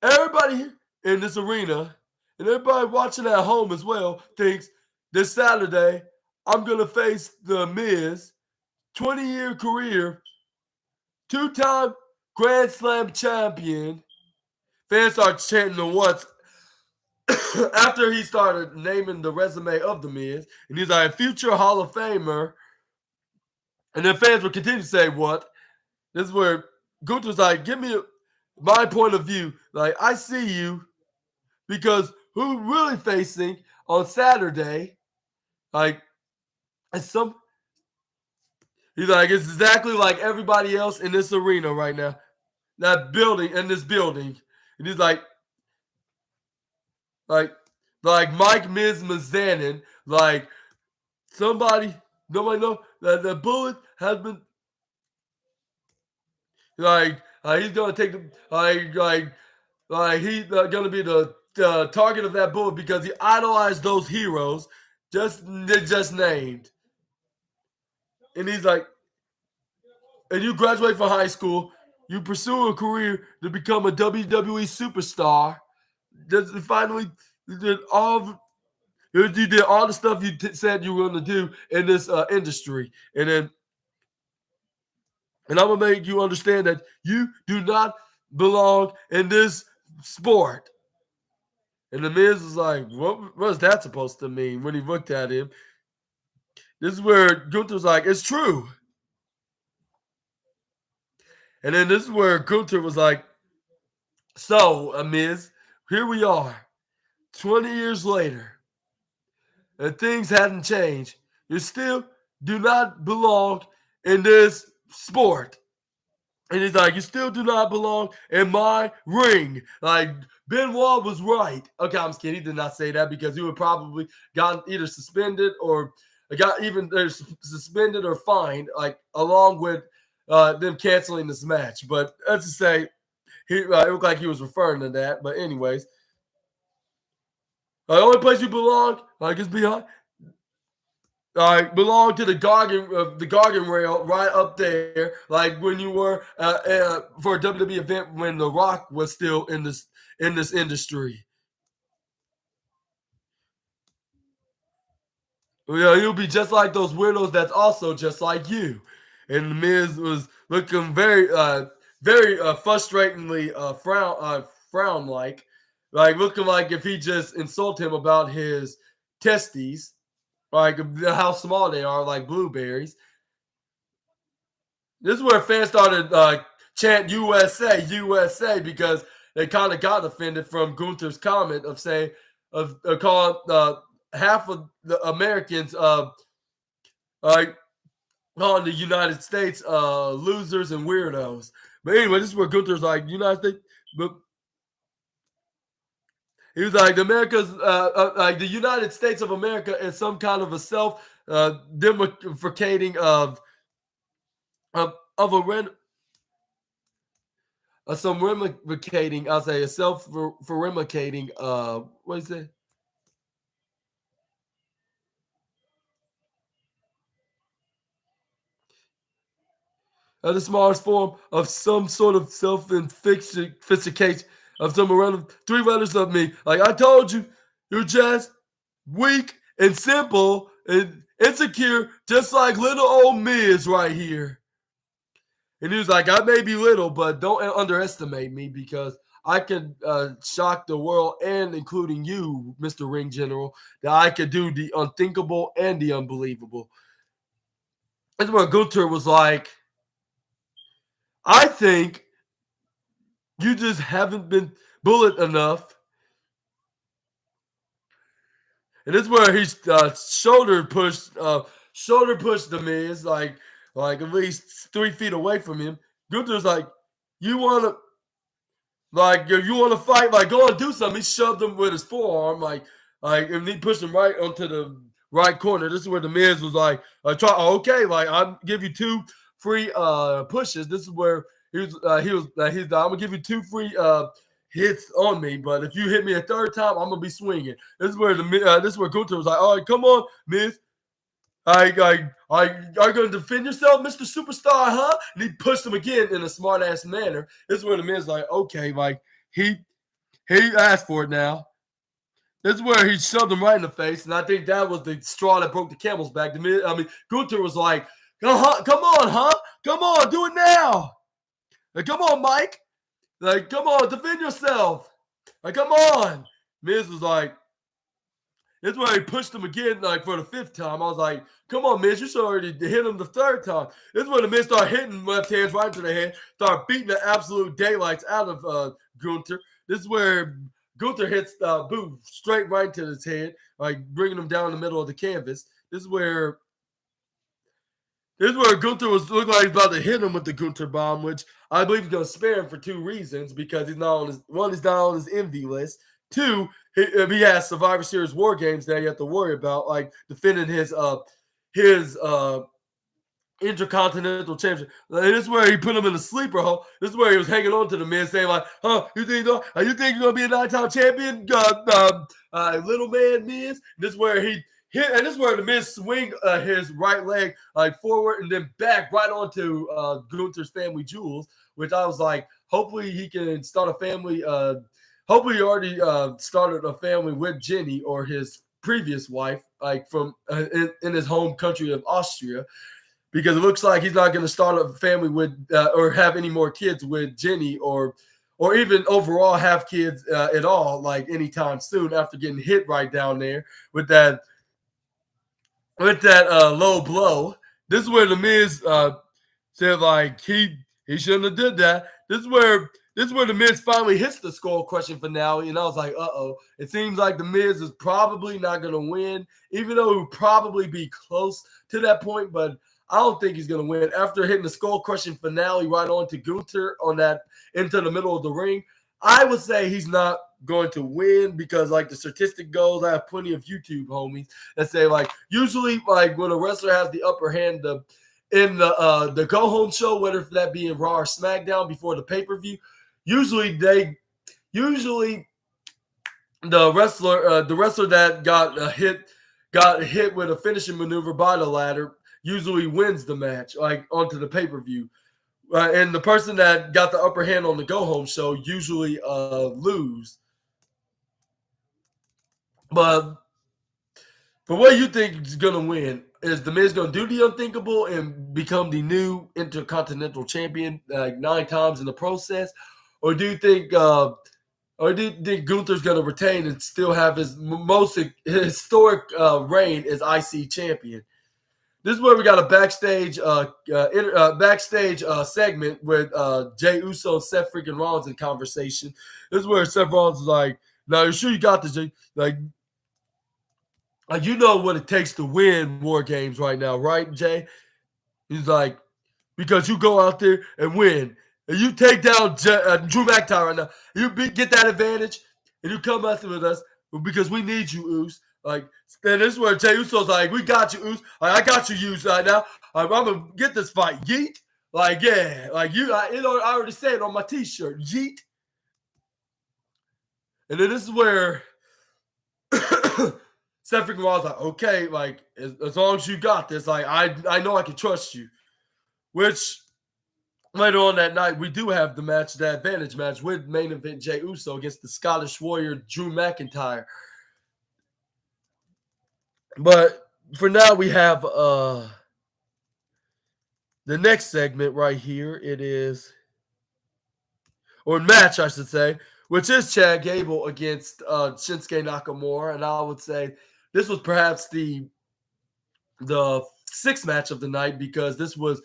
everybody in this arena and everybody watching at home as well thinks this Saturday I'm going to face the Miz, 20-year career, 2-time Grand Slam champion. Fans started chanting the once after he started naming the resume of the Miz, and he's like, future Hall of Famer. And then fans would continue to say, what? This is where Gunther's like, give me my point of view. Like, I see you, because who really facing on Saturday, like, he's like, it's exactly like everybody else in this arena right now, that building, in this building. And he's like Mike Miz Mizanin, like somebody, nobody know that the bullet has been he's gonna take the he's gonna be the target of that bullet because he idolized those heroes just named. And he's like, and you graduate from high school, you pursue a career to become a WWE superstar. Just finally, you did all the stuff you said you were going to do in this industry, and I'm gonna make you understand that you do not belong in this sport. And the Miz is like, what is that supposed to mean? When he looked at him, this is where Gunther's like, it's true. And then this is where Gunther was like, so, Miz, here we are, 20 years later, and things hadn't changed. You still do not belong in this sport. And he's like, you still do not belong in my ring. Like, Benoit was right. Okay, I'm just kidding. He did not say that, because he would probably gotten either suspended or suspended or fined, like, along with them canceling this match. But let's just say it looked like he was referring to that. But anyways, the only place you belong, is behind. Belong to the Gargan rail right up there, like when you were for a WWE event when The Rock was still in this industry. Yeah, you'll be just like those weirdos that's also just like you. And The Miz was looking very frustratingly frown like looking like if he just insult him about his testes, like how small they are, like blueberries. This is where fans started chant USA, USA, because they kind of got offended from Gunther's comment of saying, calling half of the Americans calling the United States losers and weirdos. But anyway, this is where Gunther's like, United States, but he was like, the United States of America is some kind of a self-demarcating of a some ramificating, I'll say a self-ramificating, what is it? The smallest form of some sort of self-infliction of some around 3 letters of me. Like I told you, you're just weak and simple and insecure, just like little old Miz right here. And he was like, I may be little, but don't underestimate me, because I can shock the world, and including you, Mr. Ring General, that I could do the unthinkable and the unbelievable. That's where Gunther was like, I think you just haven't been bullied enough and this is where he shoulder pushed the Miz like at least 3 feet away from him. Gunther's like, you want to you want to fight, like go and do something. He shoved him with his forearm, and he pushed him right onto the right corner. This is where the Miz was like, okay, like I'll give you 2 free pushes. This is where he's I'm gonna give you 2 free hits on me, but if you hit me a third time, I'm gonna be swinging. This is where Gunther was like, all right, come on, Miz. Are you gonna defend yourself, Mr. Superstar, huh? And he pushed him again in a smart ass manner. This is where the Miz like, okay, like he asked for it now. This is where he shoved him right in the face, and I think that was the straw that broke the camel's back. Gunther was like, come on, huh? Come on, do it now. Like, come on, Mike. Like, come on, defend yourself. Like, come on. Miz was like, this is where he pushed him again, like for the 5th time. I was like, come on, Miz, you should already hit him the 3rd time. This is where the Miz started hitting left hands right to the head, started beating the absolute daylights out of Gunther. This is where Gunther hits boot straight right to his head, like bringing him down the middle of the canvas. This is where Gunther looked like he's about to hit him with the Gunther bomb, which I believe is going to spare him for 2 reasons, because he's not on his envy list. 2, he has Survivor Series War Games that you have to worry about, like defending his Intercontinental Championship. This is where he put him in a sleeper hole. This is where he was hanging on to the Miz, saying like, you think you're gonna be a 9-time champion, little man Miz? This is where he hit, and this is where the Miz swing his right leg like forward and then back right onto Gunther's family jewels, which I was like, hopefully he can start a family. Hopefully he already started a family with Jenny or his previous wife, like from in his home country of Austria, because it looks like he's not going to start a family with or have any more kids with Jenny or even overall have kids at all, like anytime soon after getting hit right down there with that low blow. This is where the Miz said like he shouldn't have did that. This is where the Miz finally hits the skull crushing finale, and I was like, it seems like the Miz is probably not going to win, even though he would probably be close to that point, but I don't think he's going to win. After hitting the skull crushing finale right on to Gunther on that into the middle of the ring, I would say he's not going to win, because like the statistic goes, I have plenty of YouTube homies that say like usually like when a wrestler has the upper hand in the go home show, whether that be in Raw or SmackDown before the pay-per-view, usually the wrestler that got hit with a finishing maneuver by the ladder usually wins the match, like onto the pay-per-view. And the person that got the upper hand on the go-home show usually lose. But what do you think is going to win? Is the Miz going to do the unthinkable and become the new Intercontinental Champion like 9 times in the process? Or do you think Gunther's going to retain and still have his most historic reign as IC champion? This is where we got a backstage segment with Jey Uso and Seth freaking Rollins in conversation. This is where Seth Rollins is like, "Now you sure you got this, Jey? Like you know what it takes to win War Games right now, right, Jey?" He's like, "Because you go out there and win, and you take down Drew McIntyre right now. You get that advantage, and you come messing with us because we need you, Uso." Like, and this is where Jey Uso's like, "We got you, Uso. I got you, Uso, right now. I'm gonna get this fight, yeet." Like, yeah, like I already said it on my T-shirt, yeet. And then this is where Seth freaking Rollins like, "Okay, like as long as you got this, like I know I can trust you." Which later on that night, we do have the match, the advantage match with main event Jey Uso against the Scottish Warrior Drew McIntyre. But for now, we have the next segment right here. It is, or match, I should say, which is Chad Gable against Shinsuke Nakamura. And I would say this was perhaps the 6th match of the night, because this was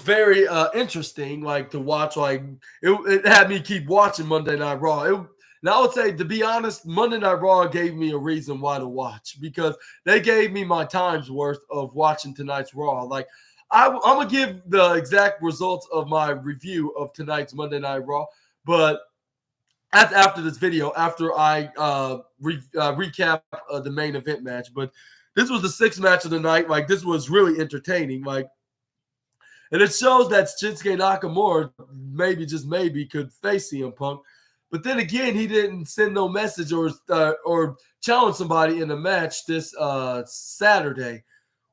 very interesting, like to watch. Like it had me keep watching Monday Night Raw. And I would say, to be honest, Monday Night Raw gave me a reason why to watch, because they gave me my time's worth of watching tonight's Raw. Like, I'm going to give the exact results of my review of tonight's Monday Night Raw, but after this video, after I recap the main event match. But this was the sixth match of the night. Like, this was really entertaining. Like, and it shows that Shinsuke Nakamura maybe, just maybe, could face CM Punk. But then again, he didn't send no message or challenge somebody in a match this Saturday,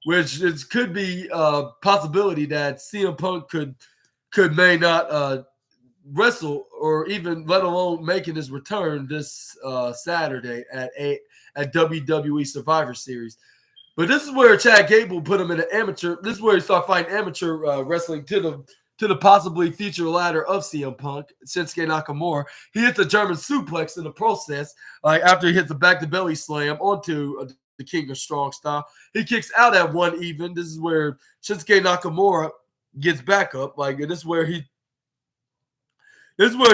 which could be a possibility that CM Punk may not wrestle, or even let alone making his return this Saturday at WWE Survivor Series. But this is where Chad Gable put him in an amateur. This is where he started fighting amateur wrestling to the possibly future ladder of CM Punk, Shinsuke Nakamura. He hits a German suplex in the process, after he hits the back to belly slam onto the King of Strong Style. He kicks out at 1 even. This is where Shinsuke Nakamura gets back up. This is where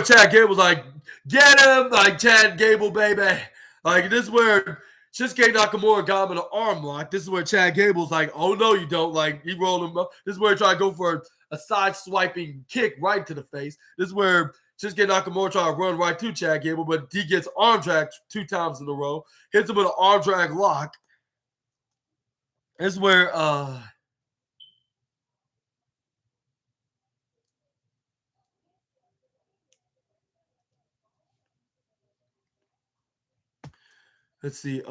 Chad Gable's like, get him, like, Chad Gable, baby. Like, this is where Shinsuke Nakamura got him in an arm lock. This is where Chad Gable's like, oh, no, you don't. Like, he rolled him up. This is where he tried to go for a side-swiping kick right to the face. This is where Shinsuke Nakamura tried to run right to Chad Gable, but he gets arm dragged 2 times in a row. Hits him with an arm drag lock. This is where let's see.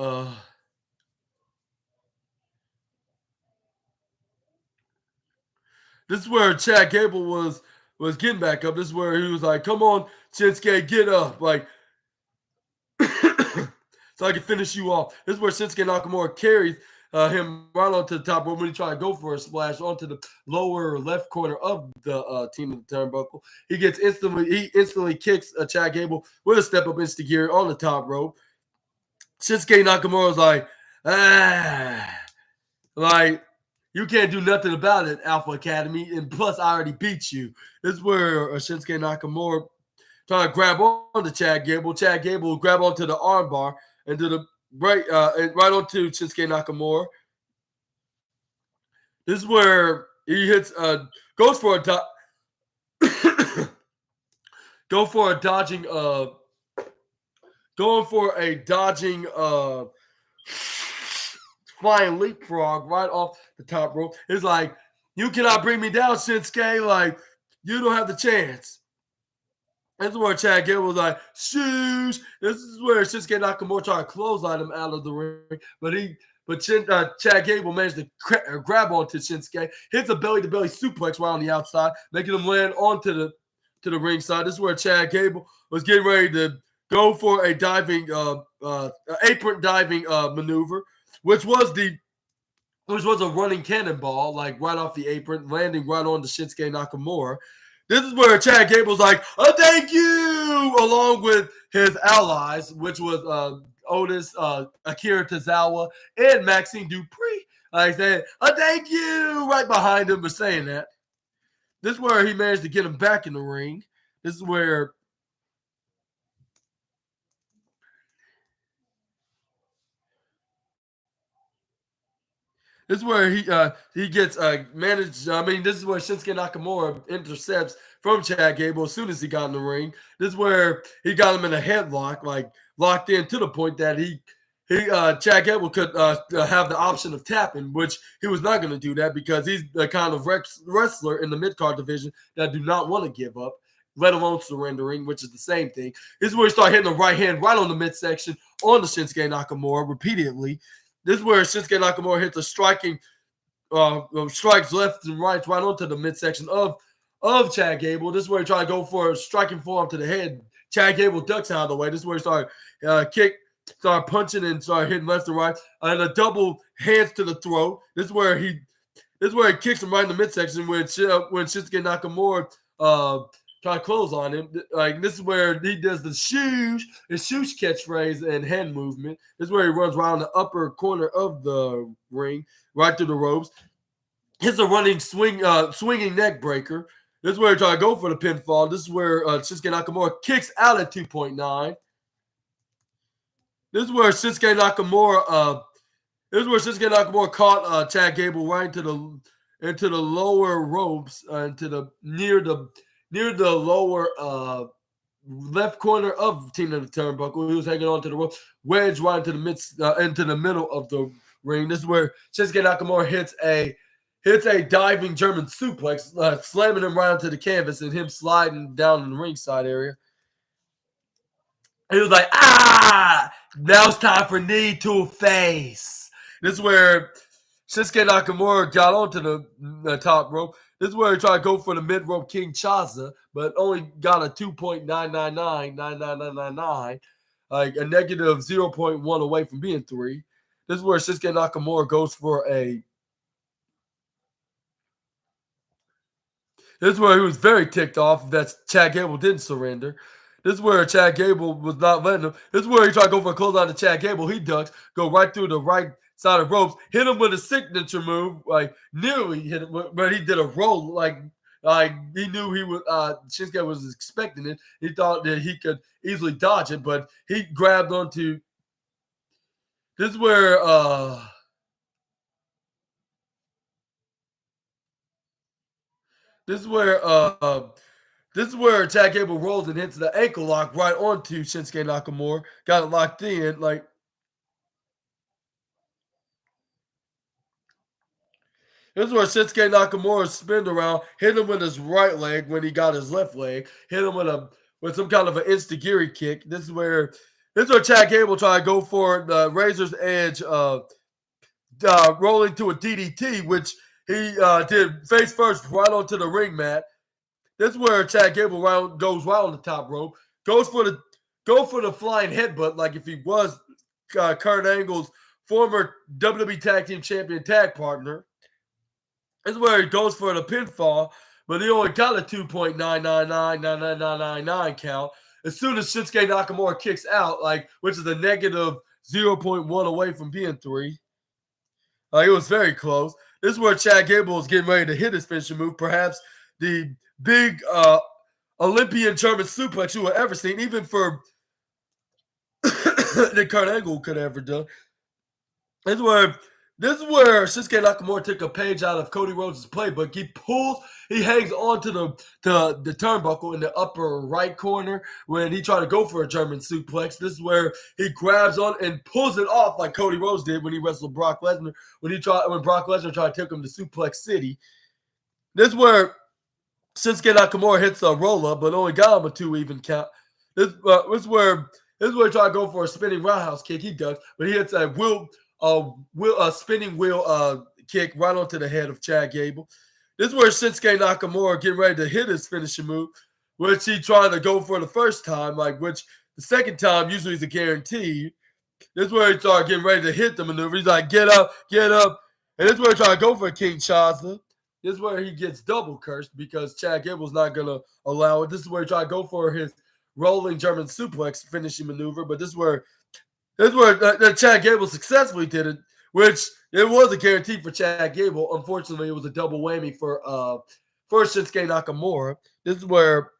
This is where Chad Gable was getting back up. This is where he was like, come on, Shinsuke, get up. Like, so I can finish you off. This is where Shinsuke Nakamura carries him right onto the top rope when he tried to go for a splash onto the lower left corner of the team of the turnbuckle. He instantly kicks Chad Gable with a step up instant gear on the top rope. Shinsuke Nakamura was like, like, you can't do nothing about it, Alpha Academy, and plus I already beat you. This is where Shinsuke Nakamura trying to grab on to Chad Gable. Chad Gable grab onto the armbar and to the right onto Shinsuke Nakamura. This is where he hits goes for a dodging flying leapfrog right off the top rope. It's like, you cannot bring me down, Shinsuke. Like, you don't have the chance. This is where Chad Gable was like, shoosh. This is where Shinsuke Nakamura tried to clothesline him out of the ring. But Chad Gable managed to grab onto Shinsuke, hits a belly-to-belly suplex right on the outside, making him land onto the ringside. This is where Chad Gable was getting ready to go for a diving, apron diving maneuver, which was a running cannonball, like right off the apron, landing right on the Shinsuke Nakamura. This is where Chad Gable's like, oh, thank you, along with his allies, which was Otis, Akira Tozawa, and Maxine Dupree. Like I said, oh, thank you, right behind him for saying that. This is where he managed to get him back in the ring. This is where he gets managed. I mean, this is where Shinsuke Nakamura intercepts from Chad Gable as soon as he got in the ring. This is where he got him in a headlock, like locked in to the point that Chad Gable could have the option of tapping, which he was not going to do that because he's the kind of wrestler in the mid-card division that do not want to give up, let alone surrendering, which is the same thing. This is where he started hitting the right hand right on the midsection on the Shinsuke Nakamura repeatedly. This is where Shinsuke Nakamura hits a striking strikes left and right onto the midsection of Chad Gable. This is where he tried to go for a striking forearm to the head. Chad Gable ducks out of the way. This is where he started started punching and started hitting left and right. And a double hands to the throat. This is where he kicks him right in the midsection when Shinsuke Nakamura try to close on him. Like, this is where he does the swoosh catchphrase and hand movement. This is where he runs around the upper corner of the ring, right through the ropes. Hits a running swinging neck breaker. This is where he try to go for the pinfall. This is where Shinsuke Nakamura kicks out at 2.9. This is where Shinsuke Nakamura. This is where Shinsuke Nakamura caught Chad Gable right into the lower ropes, into the near the lower left corner of Team of the Turnbuckle. He was hanging on to the rope, wedge right into the middle of the ring. This is where Shinsuke Nakamura hits a diving German suplex, slamming him right onto the canvas and him sliding down in the ringside area. He was like, now it's time for knee to face. This is where Shinsuke Nakamura got onto the top rope. This is where he tried to go for the mid-rope King Chaza, but only got a 2.999, like a negative 0.1 away from being 3. This is where Shinsuke Nakamura goes for a... This is where he was very ticked off that Chad Gable didn't surrender. This is where Chad Gable was not letting him. This is where he tried to go for a clothesline to Chad Gable. He ducks, go right through the right side of ropes, hit him with a signature move, like nearly hit him, but he did a roll, like he knew he was. Shinsuke was expecting it. He thought that he could easily dodge it, but he grabbed onto. This is where. This is where Chad Gable rolls and hits the ankle lock right onto Shinsuke Nakamura. Got it locked in. Like, this is where Shinsuke Nakamura spinned around, hit him with his right leg when he got his left leg, hit him with some kind of an instigiri kick. This is where Chad Gable tried to go for the Razor's Edge, rolling to a DDT, which he did face first right onto the ring mat. This is where Chad Gable goes right on the top rope, go for the flying headbutt, like if he was Kurt Angle's former WWE Tag Team Champion tag partner. This is where he goes for the pinfall, but he only got a 2.9999999 count. As soon as Shinsuke Nakamura kicks out, which is a negative 0.1 away from being 3. It was very close. This is where Chad Gable is getting ready to hit his finishing move, perhaps the big Olympian German suplex you have ever seen, even for that Kurt Angle could have ever done. This is where Shinsuke Nakamura took a page out of Cody Rhodes' playbook. He hangs onto the turnbuckle in the upper right corner when he tried to go for a German suplex. This is where he grabs on and pulls it off like Cody Rhodes did when he wrestled Brock Lesnar, when Brock Lesnar tried to take him to Suplex City. This is where Shinsuke Nakamura hits a roll-up, but only got him a 2 even count. This is where he tried to go for a spinning roundhouse kick. He ducks, but he hits a spinning wheel kick right onto the head of Chad Gable. This is where Shinsuke Nakamura getting ready to hit his finishing move, which he tried to go for the first time, which the second time usually is a guarantee. This is where he started getting ready to hit the maneuver. He's like, get up. And this is where he tried to go for King Chaza. This is where he gets double cursed because Chad Gable's not going to allow it. This is where he tried to go for his rolling German suplex finishing maneuver, but this is where Chad Gable successfully did it, which it was a guarantee for Chad Gable. Unfortunately, it was a double whammy for Shinsuke Nakamura. This is where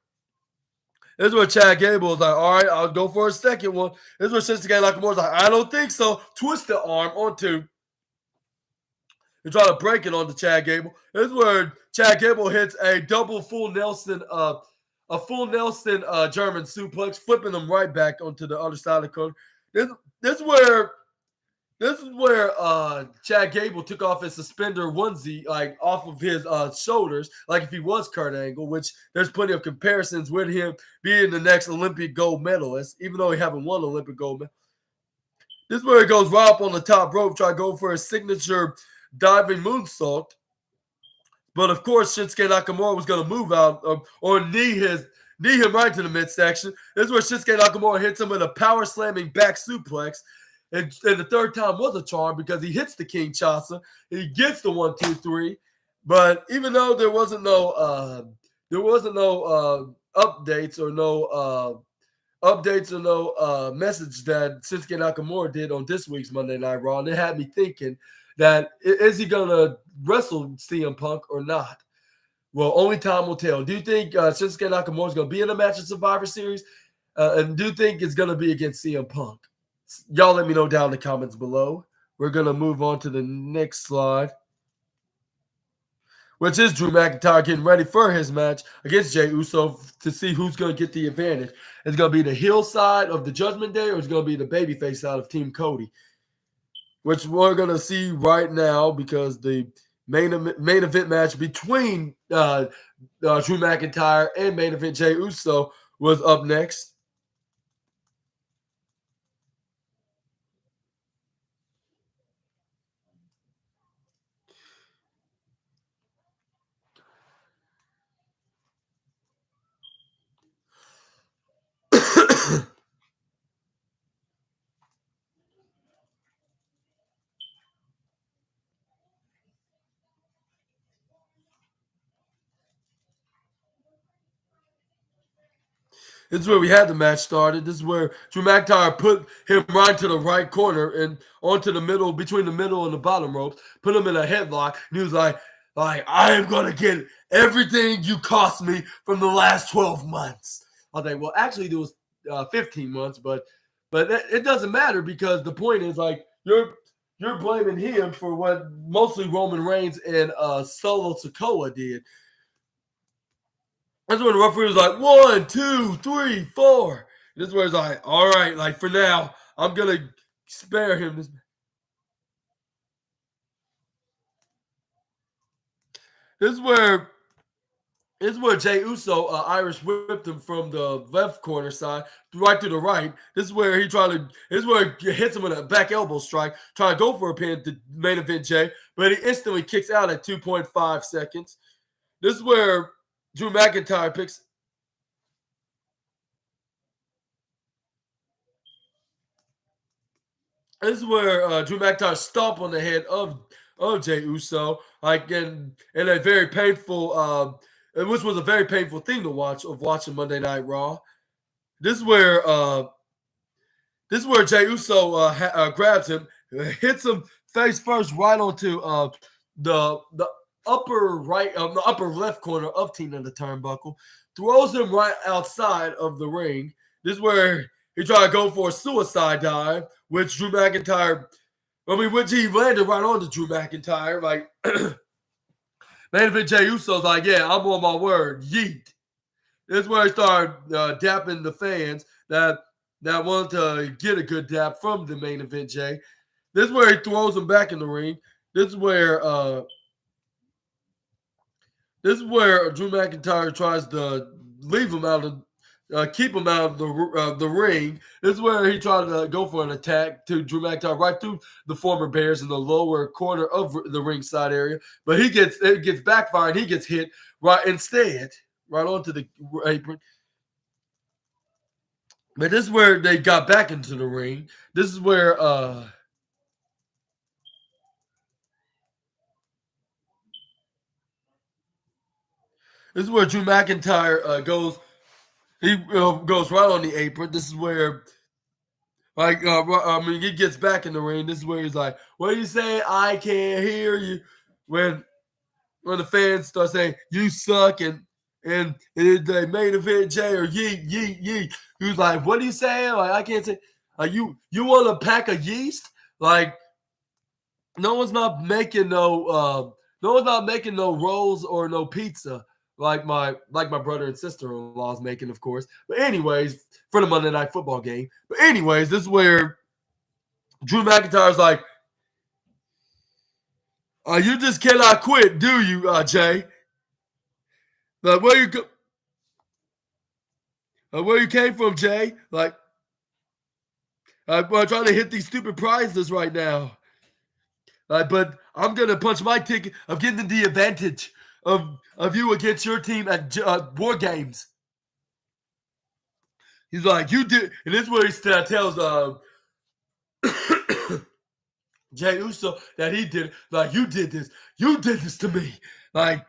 Chad Gable is like, all right, I'll go for a second one. This is where Shinsuke Nakamura is like, I don't think so. Twist the arm onto. They try to break it onto Chad Gable. This is where Chad Gable hits a double full Nelson German suplex, flipping them right back onto the other side of the corner. This is where Chad Gable took off his suspender onesie, off of his shoulders, like if he was Kurt Angle, which there's plenty of comparisons with him being the next Olympic gold medalist, even though he haven't won Olympic gold medal. This is where he goes right up on the top rope, try to go for his signature diving moonsault. But of course, Shinsuke Nakamura was going to move out or knee him right to the midsection. This is where Shinsuke Nakamura hits him with a power slamming back suplex. And the third time was a charm because he hits the King Chaza. He gets the 1, 2, 3. But even though there wasn't no updates or no message that Shinsuke Nakamura did on this week's Monday Night Raw, and it had me thinking that is he gonna wrestle CM Punk or not? Well, only time will tell. Do you think Shinsuke Nakamura is gonna be in a match at Survivor Series? And do you think it's gonna be against CM Punk? Y'all let me know down in the comments below. We're going to move on to the next slide, which is Drew McIntyre getting ready for his match against Jey Uso to see who's going to get the advantage. It's going to be the heel side of the Judgment Day, or it's going to be the babyface side of Team Cody, which we're going to see right now because the main event match between Drew McIntyre and main event Jey Uso was up next. This is where we had the match started. This is where Drew McIntyre put him right to the right corner and onto the middle, between the middle and the bottom ropes, put him in a headlock. And he was like, I am going to get everything you cost me from the last 12 months. I was like, well, actually, there was 15 months, but it doesn't matter because the point is, like, you're blaming him for what mostly Roman Reigns and Solo Sikoa did. That's when the referee was like, 1, 2, 3, 4. This is where it's like, all right, like for now, I'm going to spare him this. This is where Jey Uso Irish whipped him from the left corner side right to the right. This is where he hits him with a back elbow strike, trying to go for a pin to main event Jey, but he instantly kicks out at 2.5 seconds. This is where Drew McIntyre picks. This is where Drew McIntyre stomped on the head of Jey Uso, like in a very painful, which was a very painful thing to watch of watching Monday Night Raw. This is where Jey Uso grabs him, hits him face first right onto the upper right, the upper left corner of Tina the Turnbuckle, throws him right outside of the ring. This is where he tried to go for a suicide dive, which he landed right onto Drew McIntyre. Like, main event Jey Uso's like, yeah, I'm on my word, yeet. This is where he started dapping the fans that wanted to get a good dap from the main event Jey. This is where he throws him back in the ring. This is where Drew McIntyre tries to leave him out of, keep him out of the ring. This is where he tried to go for an attack to Drew McIntyre right through the former Bears in the lower corner of the ringside area. But it gets backfired. He gets hit right onto the apron. But this is where they got back into the ring. This is where Drew McIntyre goes. He goes right on the apron. This is where, he gets back in the ring. This is where he's like, "What are you saying? I can't hear you." When the fans start saying, "You suck," and the main event Jey or yeet yeet yeet, he was like, "What are you saying? Like, I can't say. Like, you want a pack of yeast? Like, no one's not making no rolls or no pizza." Like my brother and sister-in-law is making, of course. But anyways, for the Monday Night Football game. But anyways, this is where Drew McIntyre's like, you just cannot quit, do you, Jey? Like, where you came from, Jey? Like, I'm trying to hit these stupid prizes right now. But I'm gonna punch my ticket of getting the advantage of you against your team at War Games. He's like, you did, and this is where he tells Jey Uso that he did it. Like, you did this to me. Like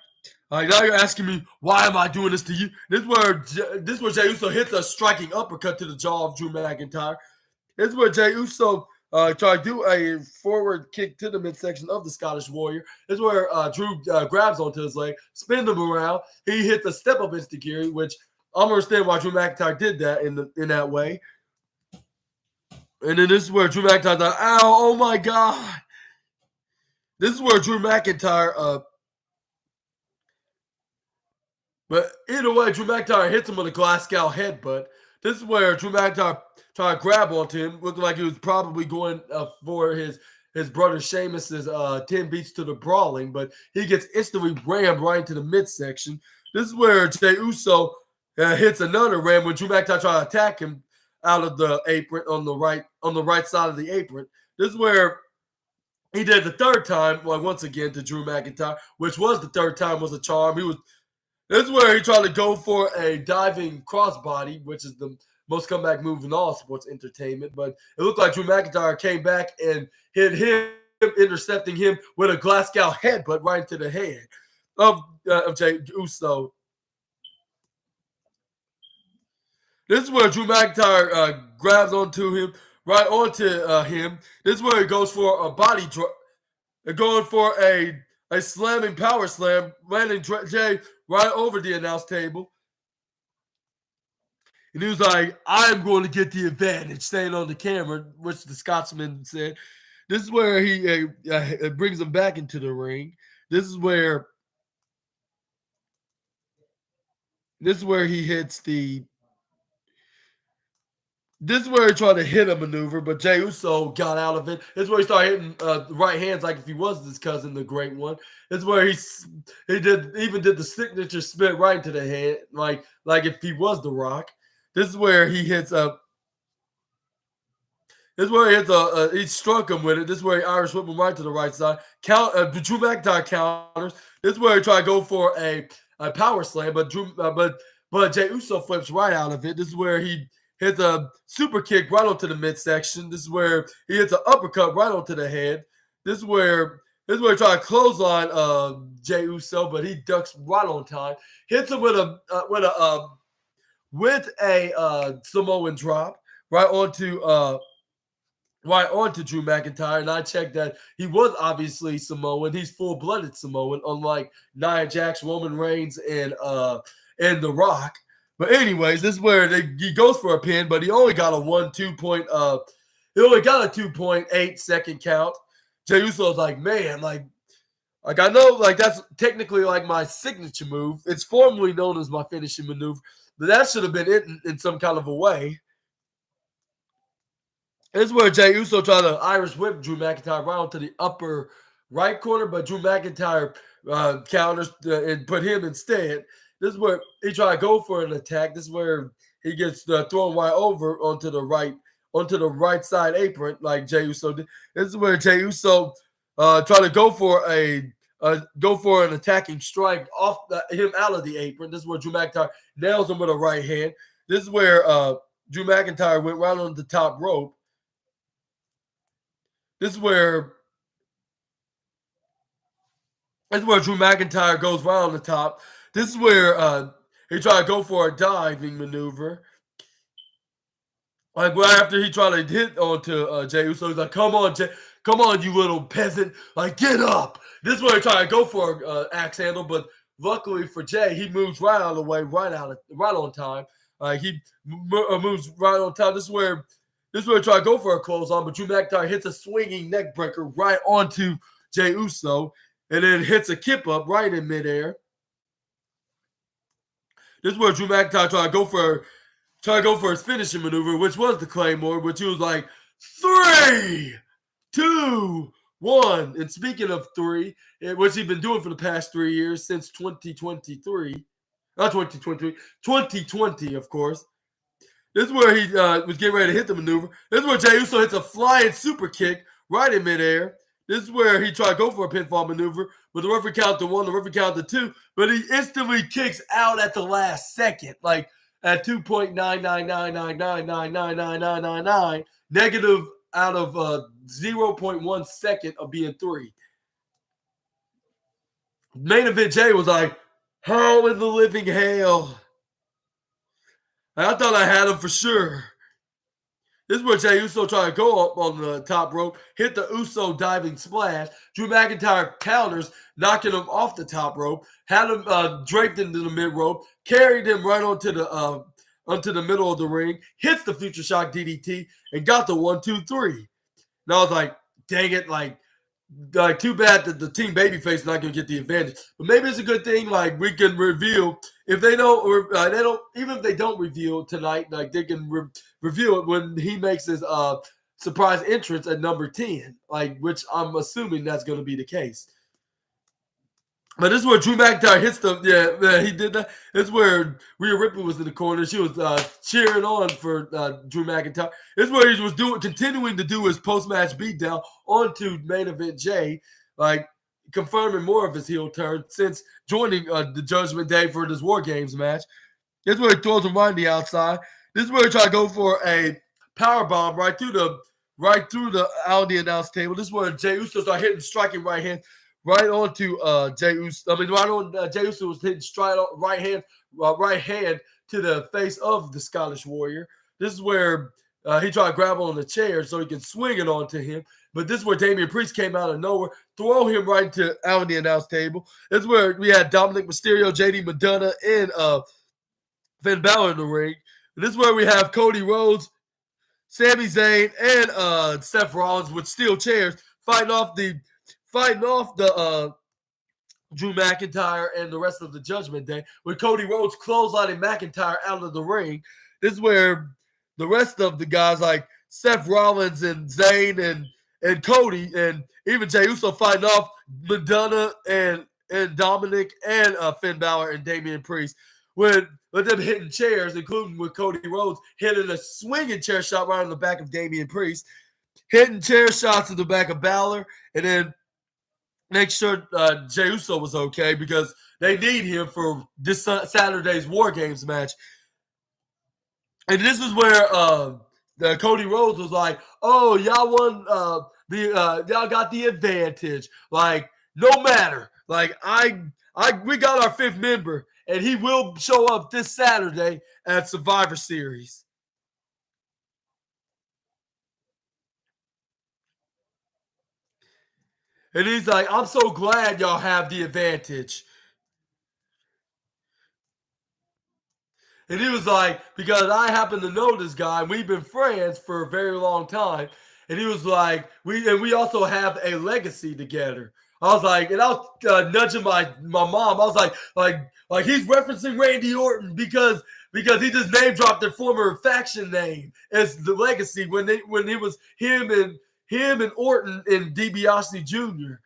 now you're asking me, why am I doing this to you? This is where Jey Uso hits a striking uppercut to the jaw of Drew McIntyre. This is where Jey Uso tried to do a forward kick to the midsection of the Scottish Warrior. This is where Drew grabs onto his leg, spins him around. He hits a step-up instigiri, which I don't understand why Drew McIntyre did that in that way. And then this is where Drew McIntyre's like, ow, oh my God. This is where Drew McIntyre, but either way, Drew McIntyre hits him with a Glasgow headbutt. This is where Drew McIntyre tried to grab onto him, looking like he was probably going for his brother Sheamus's 10 beats to the brawling, but he gets instantly rammed right into the midsection. This is where Jey Uso hits another ram when Drew McIntyre tried to attack him out of the apron on the right side of the apron. This is where he did the third time, once again to Drew McIntyre, which was the third time was a charm. This is where he tried to go for a diving crossbody, which is the most comeback move in all sports entertainment. But it looked like Drew McIntyre came back and hit him, intercepting him with a Glasgow headbutt right into the head of Jey Uso. This is where Drew McIntyre grabs onto him, right onto him. This is where he goes for a body drop, going for a slamming power slam, landing Jey right over the announce table. And he was like, I'm going to get the advantage, staying on the camera, which the Scotsman said. This is where he brings him back into the ring. This is where he hits the... This is where he tried to hit a maneuver, but Jey Uso got out of it. This is where he started hitting right hands like if he was his cousin, the Great One. This is where he did the signature spit right into the head, like if he was The Rock. This is where he hits a... he struck him with it. This is where he Irish whipped him right to the right side. Drew McIntyre counters. This is where he tried to go for a power slam, but Jey Uso flips right out of it. This is where he hits a super kick right onto the midsection. This is where he hits an uppercut right onto the head. This is where he tried to clothesline Jey Uso, but he ducks right on time. Hits him with a Samoan drop right onto Drew McIntyre. And I checked that he was obviously Samoan. He's full-blooded Samoan, unlike Nia Jax, Roman Reigns, and The Rock. But anyways, this is where he goes for a pin, but he only got a 2.8 second count. Jey Uso's like, man, like I know, like that's technically like my signature move. It's formally known as my finishing maneuver, but that should have been it in some kind of a way. This is where Jey Uso tried to Irish whip Drew McIntyre right onto the upper right corner, but Drew McIntyre counters and put him instead. This is where he tried to go for an attack. This is where he gets thrown right over onto the right side apron, like Jey Uso did. This is where Jey Uso tried to go for an attacking strike off him out of the apron. This is where Drew McIntyre nails him with a right hand. This is where Drew McIntyre went right on the top rope. This is where Drew McIntyre goes right on the top. This is where he tried to go for a diving maneuver. Like right after he tried to hit onto Jey Uso, he's like, "Come on, Jey, come on, you little peasant! Like, get up!" This is where he tried to go for an axe handle, but luckily for Jey, he moves right out of the way, right on time. He moves right on time. This is where he tried to go for a clothesline, but Drew McIntyre hits a swinging neck breaker right onto Jey Uso, and then hits a kip up right in midair. This is where Drew McIntyre tried to go for his finishing maneuver, which was the Claymore, which he was like, 3, 2, 1. And speaking of 3, which he's been doing for the past 3 years since 2023. Not 2023, 2020, of course. This is where he was getting ready to hit the maneuver. This is where Jey Uso hits a flying super kick right in midair. This is where he tried to go for a pinfall maneuver, but the referee counted 1, the referee counted 2, but he instantly kicks out at the last second, like at 2.99999999999, negative out of 0.1 second of being 3. Main event Jey was like, how in the living hell? I thought I had him for sure. This is where Jey Uso tried to go up on the top rope, hit the Uso diving splash. Drew McIntyre counters, knocking him off the top rope, had him draped into the mid rope, carried him right onto the onto the middle of the ring, hits the Future Shock DDT, and got the 1-2-3. And I was like, dang it, like too bad that the team babyface is not going to get the advantage. But maybe it's a good thing, like we can reveal if they don't, or they don't, even if they don't reveal tonight, like they can reveal it when he makes his surprise entrance at number 10, like which I'm assuming that's going to be the case. But this is where Drew McIntyre hits the he did that. This is where Rhea Ripley was in the corner. She was cheering on for Drew McIntyre. This is where he was continuing to do his post-match beatdown onto main event Jay, like confirming more of his heel turn since joining the Judgment Day for this War Games match. This is where he throws him right on the outside. This is where he tried to go for a power bomb right through the out of the announce table. This is where Jey Uso started hitting striking right hand. Right onto Jey Uso. Right on Jey Uso was hitting right hand to the face of the Scottish Warrior. This is where he tried to grab on the chair so he could swing it onto him. But this is where Damian Priest came out of nowhere, throw him right into out of the announce table. This is where we had Dominic Mysterio, JD McDonough, and Finn Balor in the ring. And this is where we have Cody Rhodes, Sami Zayn, and Seth Rollins with steel chairs fighting off the Drew McIntyre and the rest of the Judgment Day, with Cody Rhodes clotheslining McIntyre out of the ring. This is where the rest of the guys like Seth Rollins and Zayn and Cody and even Jey Uso fighting off Madonna and Dominic and Finn Balor and Damian Priest with them hitting chairs, including with Cody Rhodes hitting a swinging chair shot right on the back of Damian Priest, hitting chair shots in the back of Balor, and then make sure Jey Uso was okay because they need him for this Saturday's War Games match. And this is where Cody Rhodes was like, "Oh, y'all won y'all got the advantage. Like, no matter. Like, we got our 5th member, and he will show up this Saturday at Survivor Series." And he's like, "I'm so glad y'all have the advantage." And he was like, because I happen to know this guy, and we've been friends for a very long time. And he was like, we also have a legacy together. I was like, and I was nudging my mom. I was like he's referencing Randy Orton because he just name dropped their former faction name as the legacy when it was him and Orton and DiBiase Jr.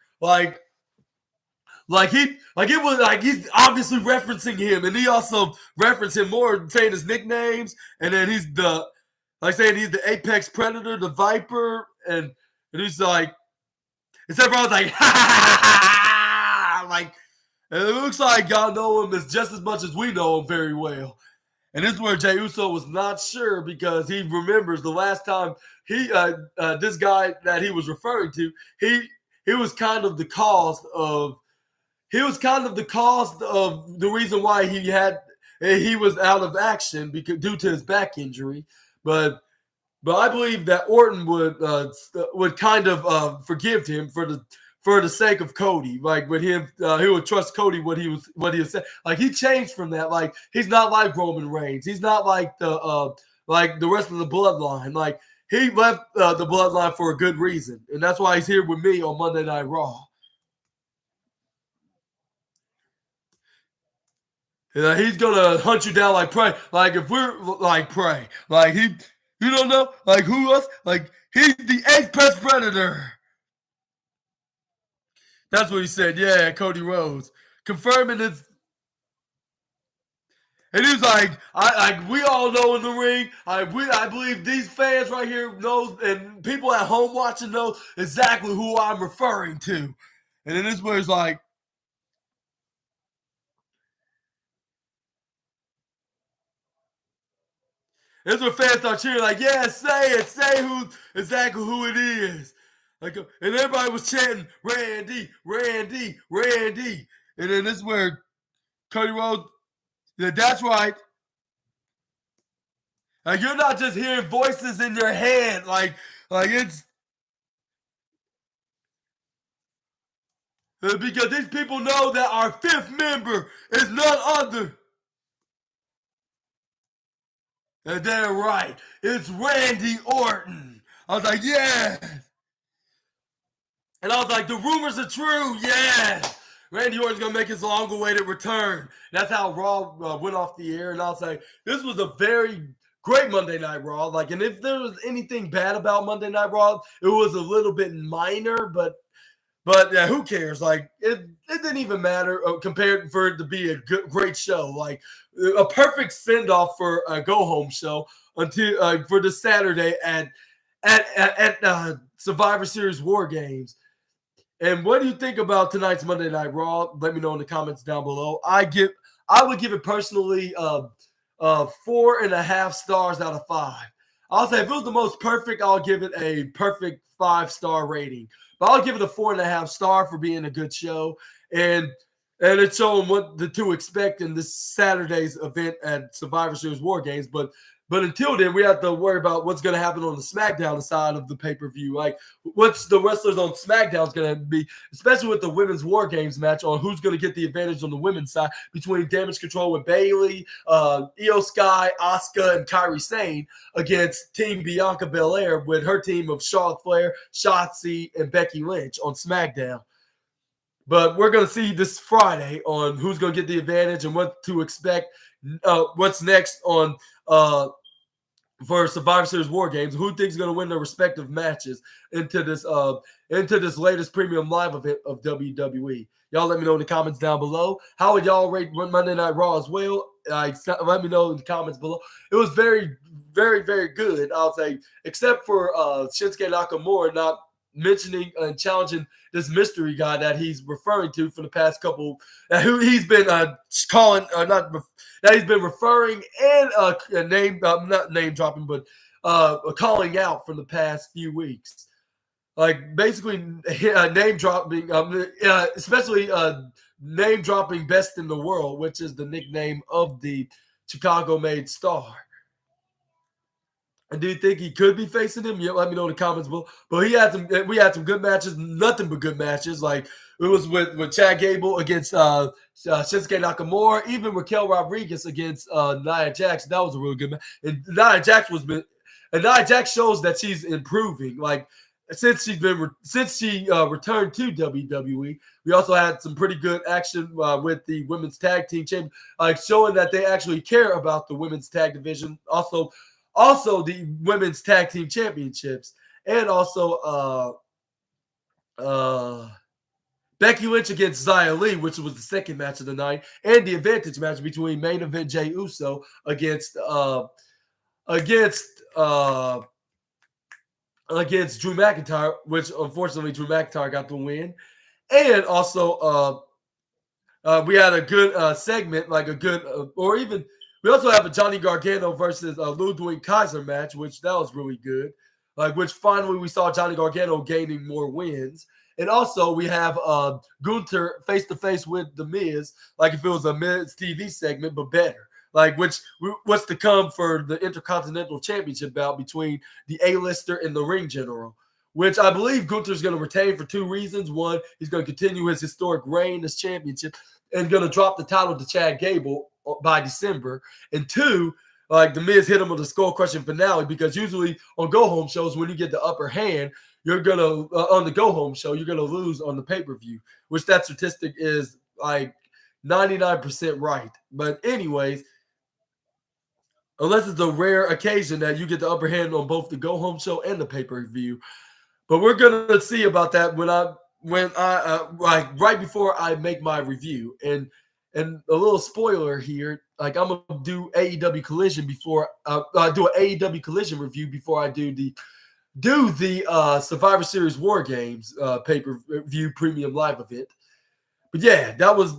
He's obviously referencing him, and he also referenced him more, saying his nicknames, and then he's the Apex Predator, the Viper, and he's like, except for I was like, ha ha ha ha, like, and it looks like y'all know him as just as much as we know him very well. And this is where Jey Uso was not sure because he remembers the last time this guy that he was referring to, he was kind of the cause of. He was kind of the cause of the reason why he was out of action due to his back injury. But I believe that Orton would kind of forgive him for the sake of Cody. Like with him, he would trust Cody what he was saying. Like he changed from that. Like he's not like Roman Reigns. He's not like the rest of the bloodline. Like he left the bloodline for a good reason, and that's why he's here with me on Monday Night Raw. He's gonna hunt you down like prey. Like if we're like prey, like you don't know, like who else? Like he's the apex predator. That's what he said. Yeah, Cody Rhodes confirming this. And he's like, we all know in the ring. I believe these fans right here know, and people at home watching know exactly who I'm referring to. And then this is where he's like. This is where fans start cheering, like, yeah, say it, say exactly who it is. Like, and everybody was chanting, Randy, Randy, Randy. And then this is where Cody Rhodes, yeah, that's right. Like, you're not just hearing voices in your head, like it's because these people know that our 5th member is none other And they're right. It's Randy Orton. I was like, yes. And I was like, the rumors are true. Yes. Randy Orton's going to make his long-awaited return. That's how Raw went off the air. And I was like, this was a very great Monday Night Raw. Like, and if there was anything bad about Monday Night Raw, it was a little bit minor, but yeah, who cares? Like, it didn't even matter compared for it to be a great show. Like, a perfect send-off for a go-home show until for this Saturday at Survivor Series War Games. And what do you think about tonight's Monday Night Raw? Let me know in the comments down below. I would give it personally 4.5 stars out of 5. I'll say if it was the most perfect, I'll give it a perfect 5-star rating. But I'll give it a 4.5 star for being a good show. And it's showing what to expect in this Saturday's event at Survivor Series War Games. But until then, we have to worry about what's going to happen on the SmackDown side of the pay-per-view. Like, what's the wrestlers on SmackDown is going to be, especially with the Women's War Games match, on who's going to get the advantage on the women's side between Damage Control with Bayley, Io Sky, Asuka, and Kairi Sane against Team Bianca Belair with her team of Charlotte Flair, Shotzi, and Becky Lynch on SmackDown. But we're going to see this Friday on who's going to get the advantage and what to expect. What's next on for Survivor Series War Games? Who thinks is going to win their respective matches into this latest premium live event of WWE? Y'all let me know in the comments down below. How would y'all rate Monday Night Raw as well? Let me know in the comments below. It was very, very, very good. I'll say, except for Shinsuke Nakamura not mentioning and challenging this mystery guy that he's referring to for the past couple, who he's been he's been referring and not name dropping, but calling out for the past few weeks. Like, basically name dropping, especially name dropping Best in the World, which is the nickname of the Chicago-made star. And do you think he could be facing him? Yeah, let me know in the comments below. But we had some good matches, nothing but good matches. Like, it was with Chad Gable against Shinsuke Nakamura, even Raquel Rodriguez against Nia Jax. That was a really good match. And Nia Jax shows that she's improving. Like, since she returned to WWE, we also had some pretty good action with the women's tag team champion, like showing that they actually care about the women's tag division. Also, the women's tag team championships, and also Becky Lynch against Xia Li, which was the second match of the night, and the advantage match between main event Jey Uso against Drew McIntyre, which unfortunately Drew McIntyre got the win. And also we had a good segment, like a good or even. We also have a Johnny Gargano versus Ludwig Kaiser match, which that was really good. Like, which finally we saw Johnny Gargano gaining more wins. And also we have Gunther face-to-face with The Miz, like if it was a Miz TV segment, but better. Like, what's to come for the Intercontinental Championship bout between the A-lister and the Ring General, which I believe Gunther's going to retain for 2 reasons. One, he's going to continue his historic reign as championship and going to drop the title to Chad Gable by December. And 2, like, The Miz hit him with a skull-crushing finale, because usually on go-home shows, when you get the upper hand, you're going to, on the go-home show, you're going to lose on the pay-per-view, which that statistic is like 99% right. But anyways, unless it's a rare occasion that you get the upper hand on both the go-home show and the pay-per-view. But we're going to see about that when I like right before I make my review. And a little spoiler here, like, I'm gonna do AEW Collision before I do an AEW Collision review before I do the Survivor Series War Games pay-per-view premium live event. But yeah, that was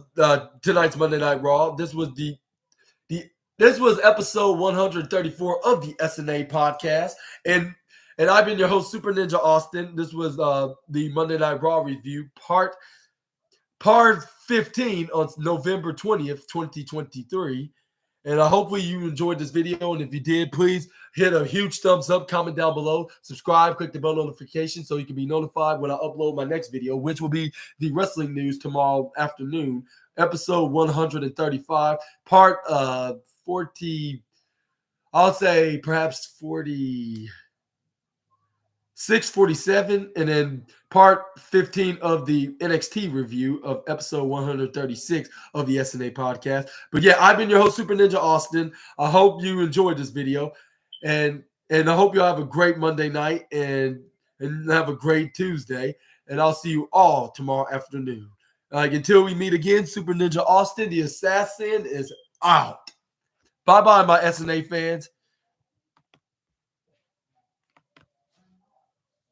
tonight's Monday Night Raw. This was this was episode 134 of the SNA podcast, and I've been your host, Super Ninja Austin. This was the Monday Night Raw review, part 15 on November 20th, 2023. And hopefully you enjoyed this video. And if you did, please hit a huge thumbs up, comment down below, subscribe, click the bell notification so you can be notified when I upload my next video, which will be the wrestling news tomorrow afternoon, episode 135, part 40. I'll say perhaps 46, 47, and then part 15 of the NXT review of episode 136 of the SNA podcast. But yeah, I've been your host, Super Ninja Austin. I hope you enjoyed this video, and I hope you have a great Monday night and have a great Tuesday. And I'll see you all tomorrow afternoon. Until we meet again, Super Ninja Austin, the assassin, is out. Bye-bye, my SNA fans.